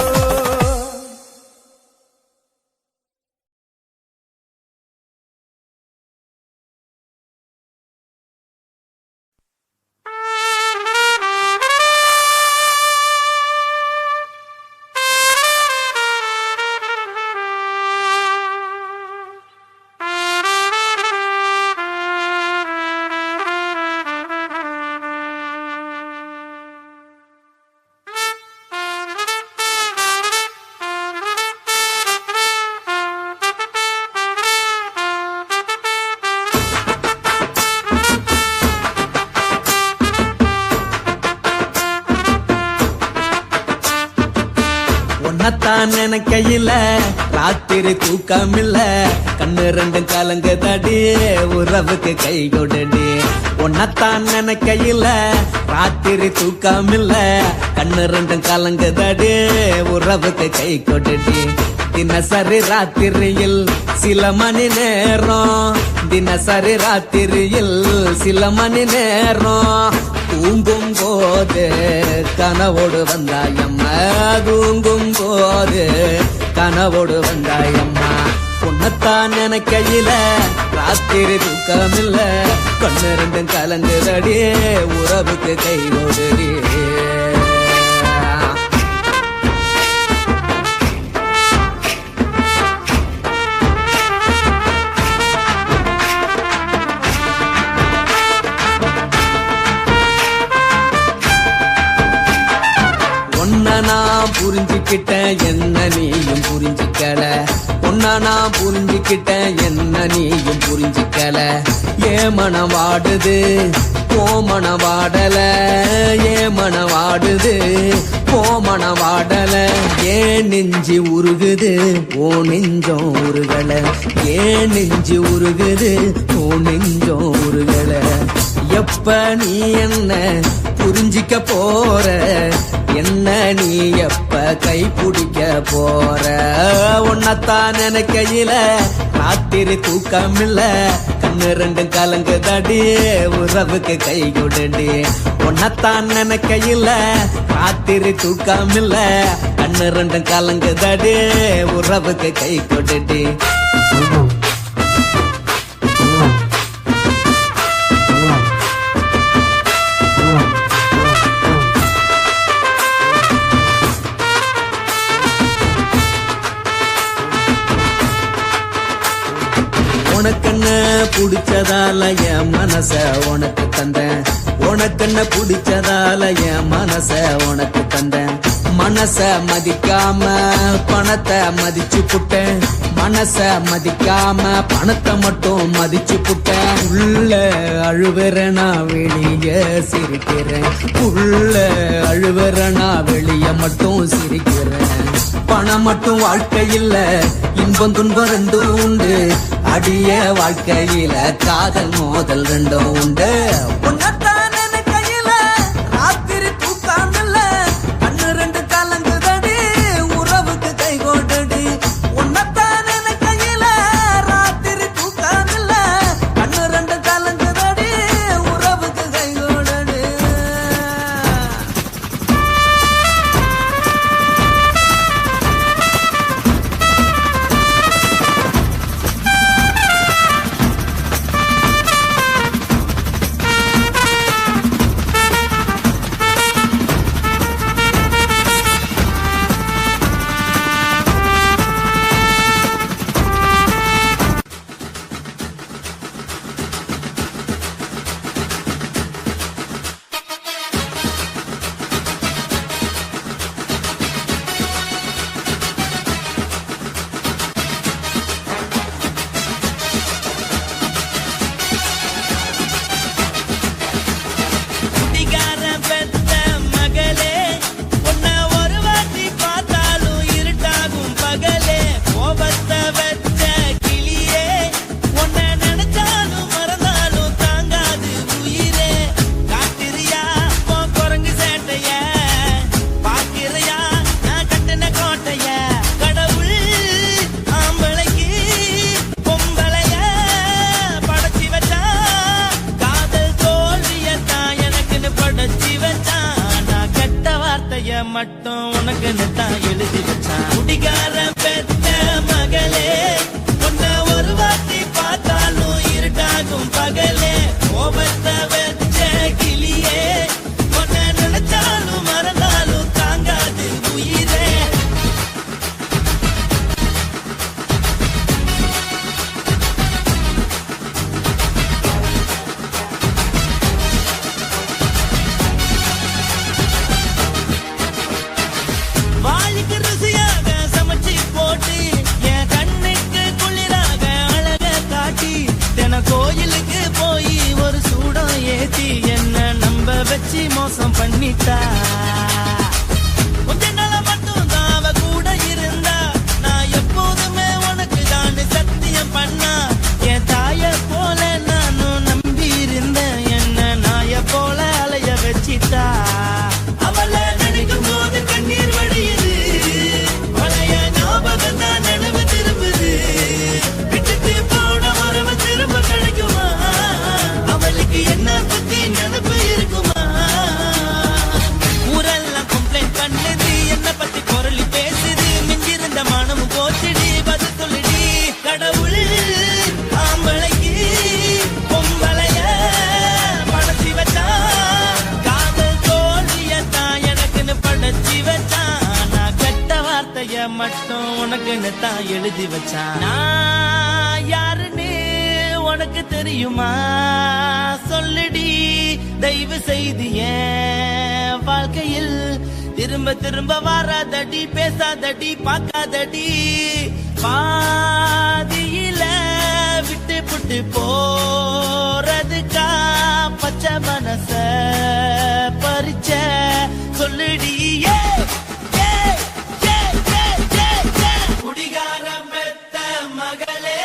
உன்னத்தான் நினைக்கையில ராத்திரி தூக்கமில்ல கண்ணு ரெண்டும் கலங்குதடி உறவுக்கு கை கொடுடி உன்னத்தான் நினைக்கையில ராத்திரி தூக்கமில்ல கண்ணு ரெண்டும் கலங்குதடி உறவுக்கு கை கொடுடி தினசரி ராத்திரியில் சில மணி நேரம் தினசரி ராத்திரியில் சில மணி நேரம் தூங்கும் போது கனவோடு வந்தாயம்மா தூங்கும் போது கனவோடு வந்தாயம்மா உன்னத்தான் நினைக்கையில ராத்திரி தூக்கமில்ல கண்ணு ரெண்டும் கலங்குதடி உறவுக்கு கை ஓடுடி நான் புரிஞ்சுக்கிட்டேன் என்ன நீயும் புரிஞ்சுக்கல உன்ன நான் புரிஞ்சுக்கிட்டேன் என்ன நீயும் புரிஞ்சுக்கல ஏன் மனம் வாடுது போ மனம் வாடல ஏன் மனம் வாடுது போ மனம் வாடல ஏன் நெஞ்சு உருகுது ஓ நெஞ்சம் உருகல ஏன் நெஞ்சு உருகுது ஓ நெஞ்சம் உருகல எப்ப நீ என்ன புரிஞ்சிக்க போற என்ன நீ எப்ப கை பிடிக்க போற உன்னத்தான் நினைக்கையில ராத்திரி தூக்கமில்ல கண்ணு ரெண்டும் கலங்குதடி உறவுக்கு கை கொடுடி உன்னத்தான் நினைக்கையில ராத்திரி தூக்கமில்ல கண்ணு ரெண்டும் கலங்குதடி உறவுக்கு கை கொடுடி உனக்கென்ன பிடிச்சதால என் மனச உனக்கு தந்தேன் உனக்கென்ன பிடிச்சதால என் மனச உனக்கு தந்தேன் மனச மதிக்காம பணத்தை மதிச்சு புட்டேன் மனச மதிக்காம பணத்தை மட்டும் மதிச்சு புட்டேன் உள்ள அழுவறனா வெளிய சிரிக்கிறேன் உள்ள அழுவறனா வெளிய மட்டும் சிரிக்கிறேன் பணம் மட்டும் வாழ்க்கையில் இன்பம் துன்பம் ரெண்டும் உண்டு அடிய வாழ்க்கையில காதல் மோதல் ரெண்டும் உண்டு உன்னத்தான் நினைக்கையில ராத்திரி தூக்காமல்ல கண்ணு ரெண்டு கலங்குதடி உறவுக்கு கை கோட்டடி உன்னத்தான் நினைக்கையில ராத்திரி தூக்காமல்ல கண்ணு ரெண்டு கலங்குதடி உறவுக்கு கை கோட்டடி மட்டும் உனக்கு தான் எழுதி வச்சான் குடிகார பெத்த மகளே உன்னை ஒரு வாட்டி பார்த்தாலும் இருட்டாகும் பகலே கோபத்தை வச்ச கிளியே உன்னை நினைச்சாலும் மறந்தாலும் தாங்காது உயிரே வாளிக்கு ருசியாக சமைச்சு போட்டு என் கண்ணுக்கு குளிராக அழக காட்டி தின கோயிலுக்கு போய் ஒரு சூடம் ஏத்தி என்ன நம்ப வச்சு மோசம் பண்ணிட்டா கொஞ்ச நாள மட்டும் தான் அவ கூட இருந்தா நான் எப்போதுமே உனக்கு தான் சத்தியம் பண்ணா என் தாய போல நானும் நம்பி இருந்தேன் என்ன நாய போல அலைய வச்சிட்டா அவளை நினைக்கும் போது கண்ணீர் வடியுது பழைய ஞாபகம் தான் நினைவு திரும்புது விட்டுட்டு போன உறவு திரும்ப கிடைக்குமா அவளுக்கு என்ன பத்தி நினைப்பு இருக்குமா ஊரை எனக்குன்னு தான் எழுதி வச்சான். நான் யாருன்னு உனக்கு தெரியுமா? சொல்லுடி தயவு செய்து என் வாழ்க்கையில் திரும்ப திரும்ப வராதடி, பேசாதடி, பார்க்காதடி. பாதியில விட்டு புட்டு போறதுக்கா பச்சை மனச பறிச்ச சொல்லுடி. குடிகாரம் பெத்த மகளே,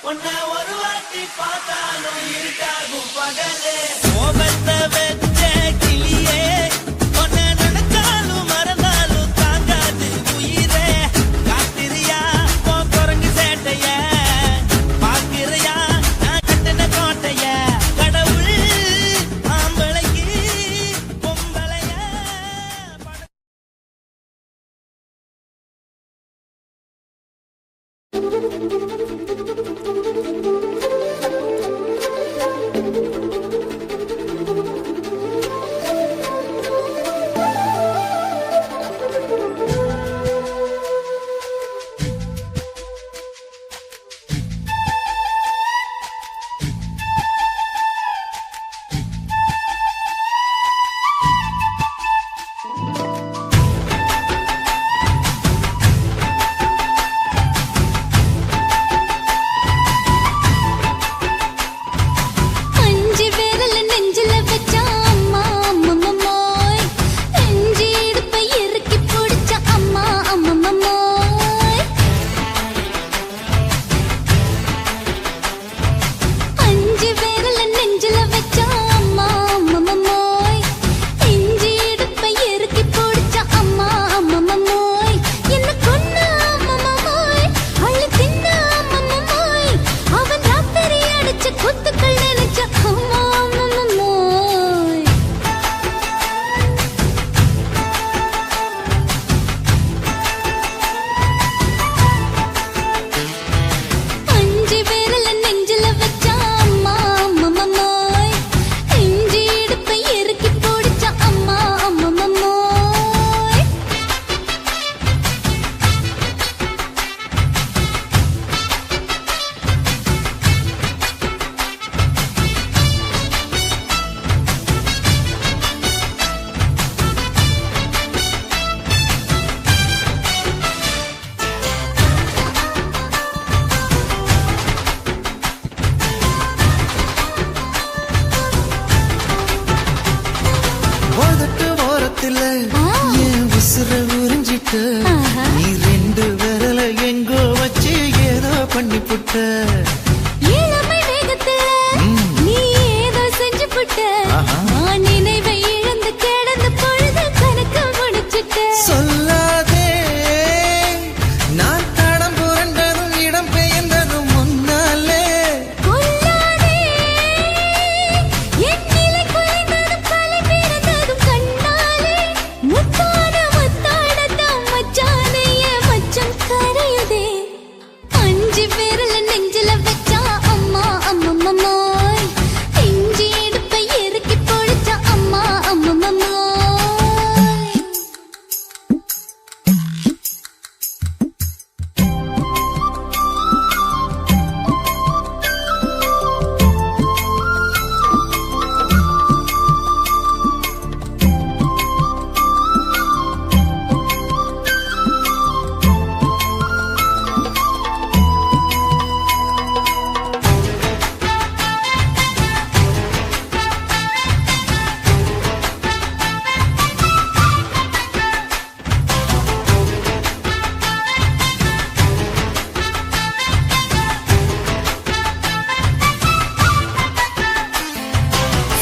உன்னை ஒரு வாட்டி பார்த்தாலும் இருக்காகும் பகலே. கோபத்தை வச்ச கிளியே, உன்னை நினைச்சாலும் மறந்தாலும் தாங்காது உயிரே. காத்திரியா உன் குரங்கு சேட்டைய, பாக்கிறையா நான் கட்டின கோட்டைய. கடவுள் ஆம்பளைக்கு பொம்பளைய நீ ரெண்டு விரல எங்கோ வச்சு ஏதோ பண்ணி புட்ட. இளமை வேகத்துல நீ ஏதோ செஞ்சு புட்ட. நான் நினைவை இழந்து கிடந்து பொழுது கணக்கு முடிச்சிட்ட. சொல்லாதே நான் தடம் புரண்டதும் இடம் பெயர்ந்ததும் முன்னாலே. கொல்லாதே என் நிலை குலைந்ததும் கலை பிறந்ததும் கண்ணாலே. முத்தான முத்தாடத்தான் மச்சானைய மச்சம் கரையுதே. அஞ்சு விரல நெஞ்சில வச்சா அம்மா அம்மம்மாய். இஞ்சி எடுப்பை இறுக்கி பொழிச்சா அம்மா அம்மம்மாய்.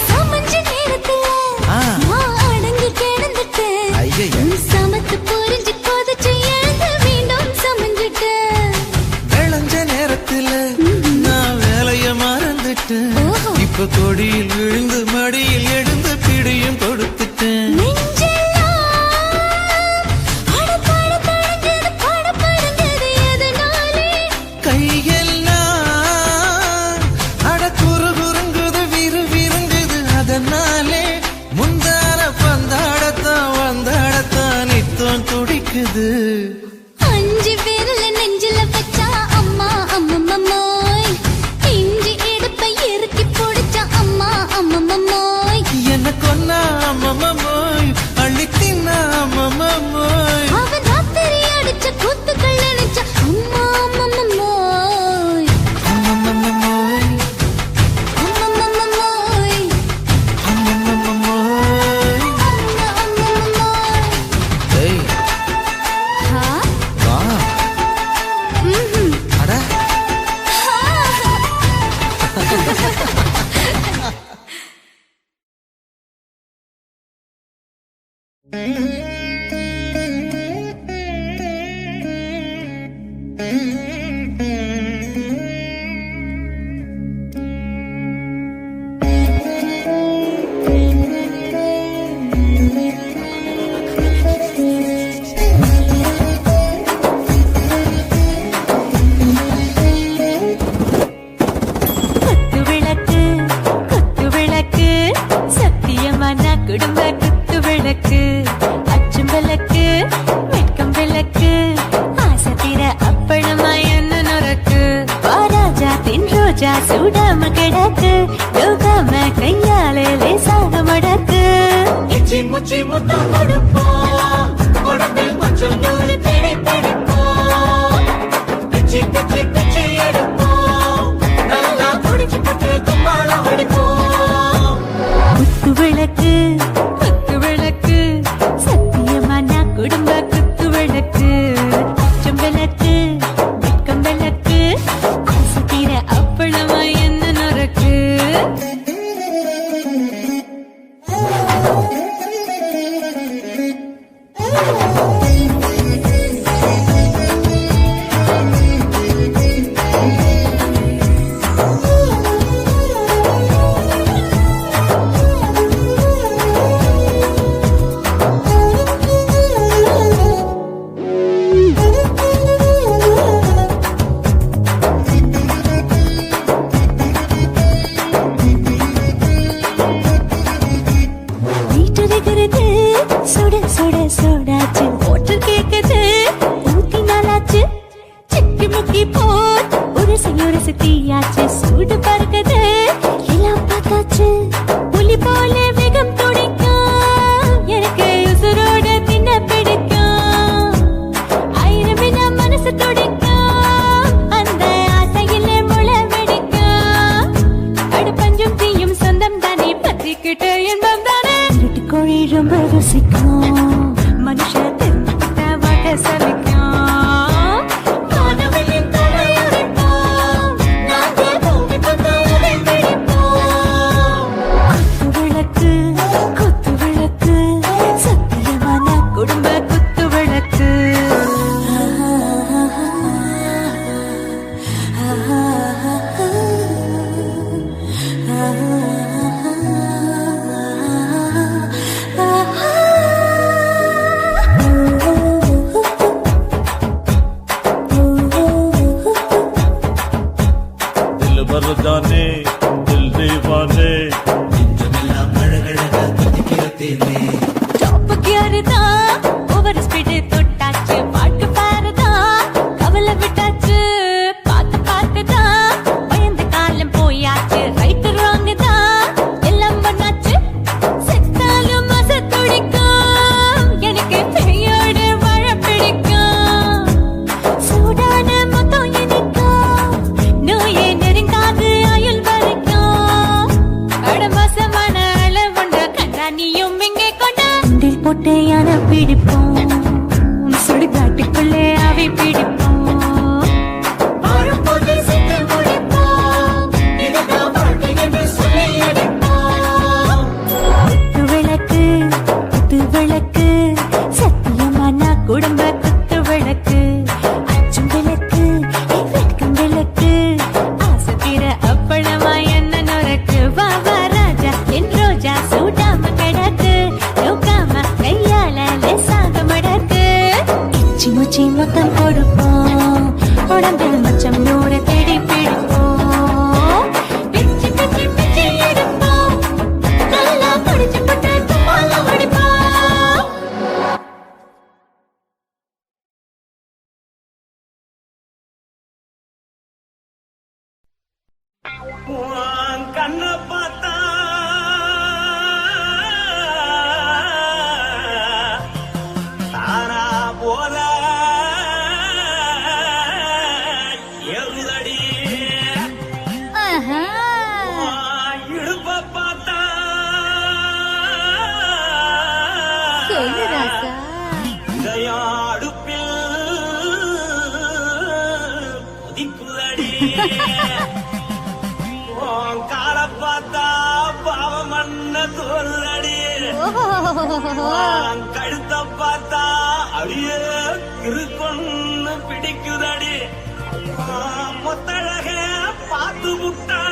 சமஞ்ச நேரத்துல நான் அடங்கி கிடந்துட்டேன். ஐயைய. சமத்து புரிஞ்சு கொதிச்சு எழுந்து மீண்டும் சமஞ்சிட்டேன். விளைஞ்ச நேரத்துல நான் வேலைய மறந்துட்டேன். ஓஹோ. இப்ப கொடியில் விழுந்து மடியில் எழுந்து பிடியும் கொடுத்துட்டேன். நெஞ்செல்லாம் அடப்பாட தடஞ்சது படபடந்தது எதனாலே? கையெல்லாம் அட குறு குறுங்குது விறு விருங்குது அதனாலே. முந்தான பந்தாடத்தான் வந்தாடத்தான் நித்தம் துடிக்குது. அஞ்சு விரல கால பார்த்தா பாவம் பண்ண தோல்லடி கழுத்த பார்த்தா அப்படியே இருக்குன்னு பிடிக்குதடி மொத்தழக பார்த்து விட்டா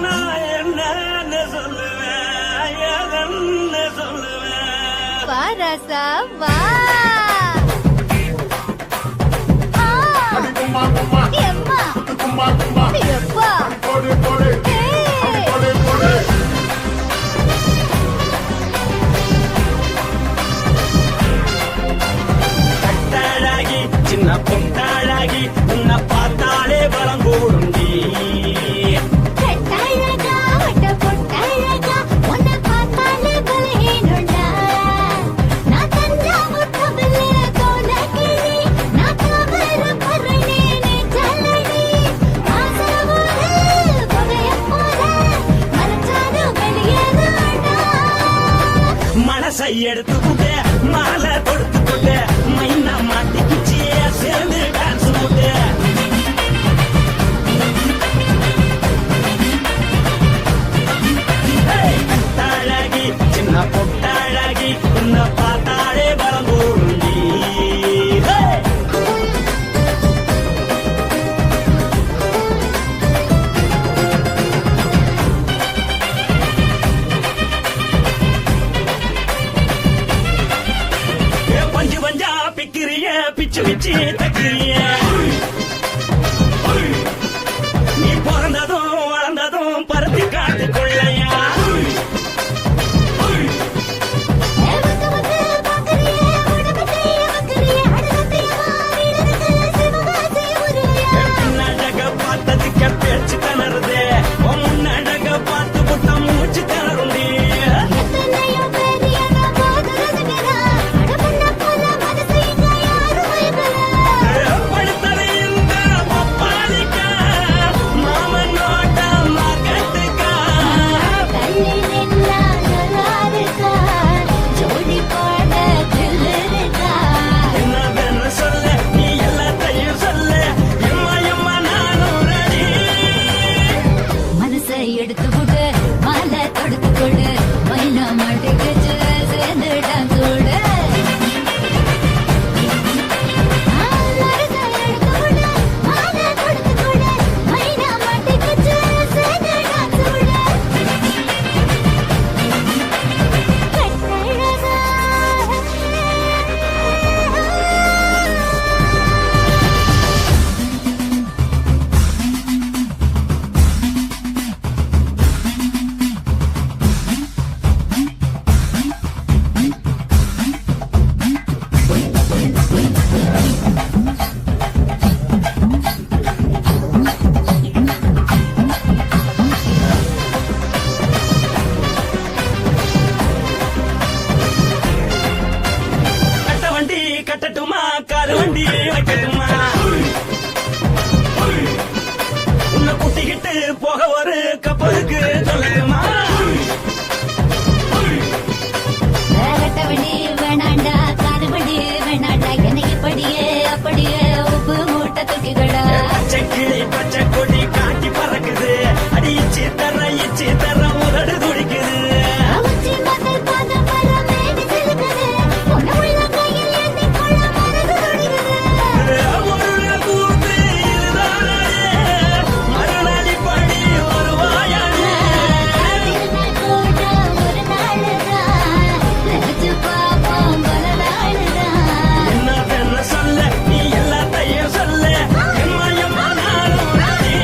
நான் என்ன சொல்லுவேன் ஏதன்னு சொல்லுவேன் வாராசா வா கும்மா கும்மா எம்மா கும்மா கும்மா எப்பா போடு போடு போடு போடு கட்டாளாகி சின்ன பொட்டாளாகி உன்னை பார்த்தாலே பலம் கூடுண்டி கட்டாழகா வட்ட பொட்டாழகா உன்னை பார்த்தாலே பலஹீனண்டா நான் தஞ்சா முட்டபில்ல தோலகிரி நான் கவர பரணி நீ ஜல்லடி ஆசைவோடு பகைய போல மனச்சானு வெளியேறாண்டா மனசை எடுத்துக்கிட்டு மாலை கொடுத்துக்கிட்டு மைனா மாட்டிக்கிச்சு சேர்ந்து டான்ஸ் போட்டு கட்டாளாகி சின்ன பொட்டாளாகி உன்னை பார்த்தாலே பலம் கூடுண்டி பஞ்சு பஞ்சா பிக்கிறிய பிச்சு பிச்சு தக்கிறிய நீ பிறந்ததும் வளர்ந்ததும் பருத்தி காட்டு கொள்ளையா வந்து வந்து பாக்கறியே உடம்பத்தையே வக்கறியே அடகத்தையே மாறிடுது சிவகாசி உருவியா பின்னழக பார்த்ததுக்கு பேச்சு திணறுது முன்னழக பார்த்து புட்ட மூச்சு திணறுண்டி எத்தனையோ பேர் என்ன பாக்குறதுக்குதா அடபண்ண போல மனசு இங்க யாரும் வைக்கல படுத்தது இந்த பப்பாளிக்கா மாமன் நோட்ட மகட்டுக்கா தள்ளி நின்னா நல்லா இருக்கா ஜோடி பாட தில்லு இருக்கா என்னன்னு சொல்ல நீ எல்லாத்தையும் சொல்ல எம்மா எம்மா நானும் ரெடி மனசை எடுத்து விடு மாலை தொடுத்து கொடு மைனா மாட்டிக்கிச்சு சேர்ந்து டான்ஸ் விடு மனசை எடுத்து விடு மாலை தொடுத்து கொடு மைனா மாட்டிக்கிச்சு சேர்ந்து டான்ஸ் விடு கட்ட வண்டி கட்டட்டுமா காரு வண்டி வைக்கட்டுமா உன்னை கூட்டிக்கிட்டு போக ஒரு கப்பலுக்கு சொல்லட்டுமா வேறட்ட வண்டி வேணாண்டா காது வண்டி வேணாண்டா எனக்கு படியே அப்படியே உப்பு மூட்டை தூக்கிக்கடா பச்சை கிளி பச்சை கொடி காட்டி பறக்குது அடி இச்சி தர உதடு துடிக்குது உச்சி மதல் பாதம் வர மேடி சிலுக்குது உன்னை உள்ள கையில் ஏந்தி கொள்ள மனது துடிக்குது ஒரு கூத்து இதுதானே மறுநாளி படி வருவாயானே திருநாள் கூட ஒரு நாளுதான் நினைச்சு பாப்போம் பல நாளுதான் என்ன சொல்ல நீ எல்லாத்தையும் சொல்ல எம்மா எம்மா நானும் ready.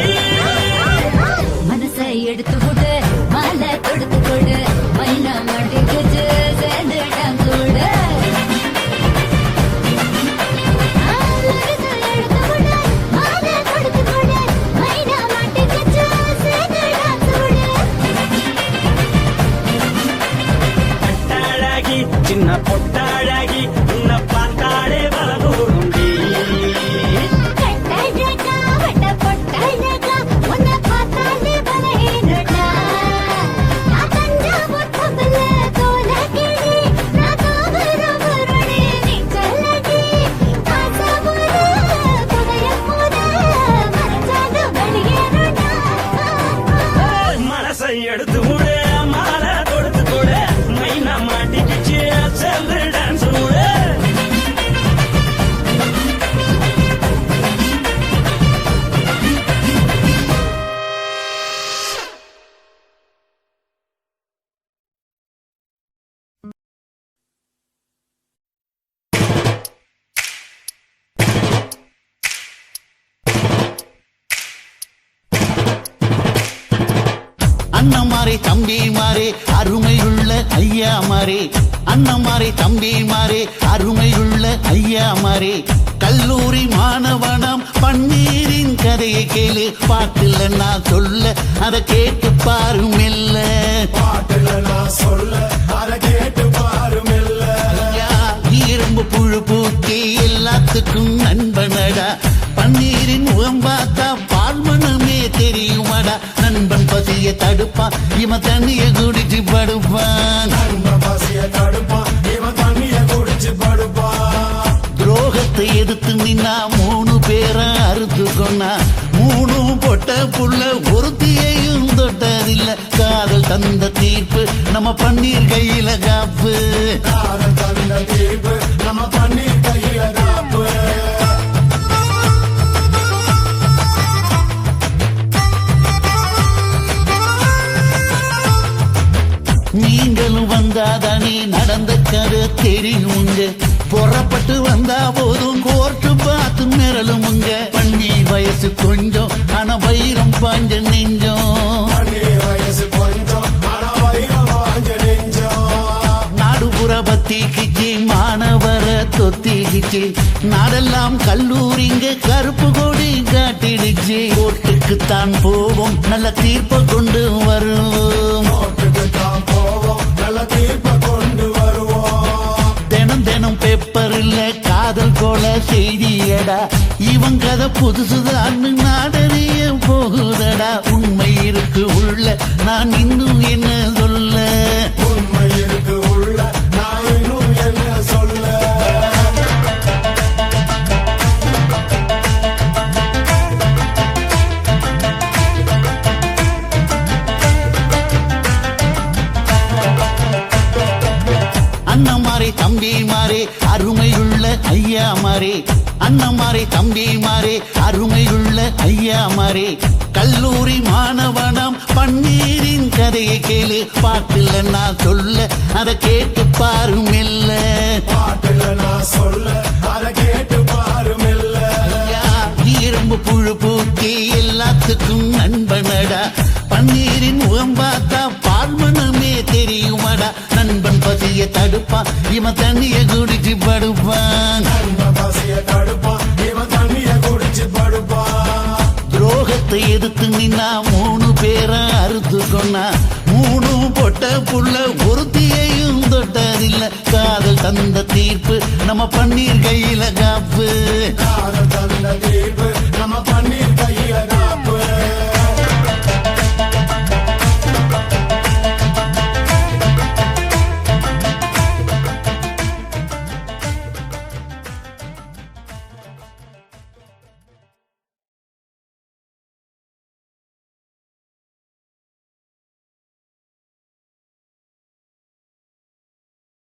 அண்ணமாரே தம்பிமாரே அருமையுள்ள ஐயாமாரே, அண்ணமாரே தம்பிமாரே அருமையுள்ள ஐயாமாரே. கல்லூரி மாணவனாம் பன்னீரின் கதையை கேளு, பாட்டுல நான் சொல்ல அதை கேட்டு பாரு மெல்ல. ஐயா, இரும்பு புழு பூக்கி எல்லாத்துக்கும் நண்பனடா, பன்னீரின் முகம் பார்த்தா பால்மனமே தெரியுமாடா. நண்பன் பசிய தடுப்பான், இவன் தண்ணிய குடிச்சு படுப்பான். துரோகத்தை எதிர்த்து நின்னா 3 பேரை அறுத்து கொண்டா, 3 பொட்ட புள்ள ஒருத்தியையும் தொட்டதில்ல. காதல் தந்த தீர்ப்பு நம்ம பன்னீர் கையில காப்பு. நீங்களும் வந்தாதானே நடந்த கதை தெரியுங்க, புறப்பட்டு வந்தா போதும் கோர்ட்டு பார்த்து மிரளுமுங்க. பண்ணி வயசு கொஞ்சம் ஆனா வைரம் பாஞ்ச நெஞ்சம், நாடுபுற பத்திக்கிச்சு மாணவர தொத்திக்கிச்சு, நாடெல்லாம் கல்லூரிங்க கருப்பு கொடி காட்டிடுச்சு. கோர்ட்டுக்குத்தான் போவோம் நல்ல தீர்ப்பை கொண்டு வருவோம், தினம் தினம் பேப்பர்ல காதல் கொல செய்தியடா, இவன் கதை புதுசுதான் நாடறிய போகுதடா. உண்மை இருக்கு உள்ள நான் இன்னும் என்ன சொல்ல, உண்மை இருக்கு உள்ள நான் இன்னும் என்ன சொல்ல. அண்ணமாரே தம்பிமாரே அருமையுள்ள ஐயாமாரே, அண்ணமாரே தம்பிமாரே அருமையுள்ள ஐயாமாரே. கல்லூரி மாணவனாம் பன்னீரின் கதையை கேளு, பாட்டுல நான் சொல்ல அதை கேட்டு பாரு மெல்ல. ஐயா, இரும்பு புழு பூக்கி எல்லாத்துக்கும் நண்பனடா, பன்னீரின் முகம் பார்த்தா பால்மனமே தெரியுமாடா. நண்பன் பசிய தடுப்பான், இவன் தண்ணிய குடிச்சு படுப்பான். துரோகத்தை எதிர்த்து நின்னா 3 பேரை அறுத்து கொண்டா, 3 பொட்ட புள்ள ஒருத்தியையும் தொட்டதில்ல. காதல் தந்த தீர்ப்பு நம்ம பன்னீர் கையில காப்பு.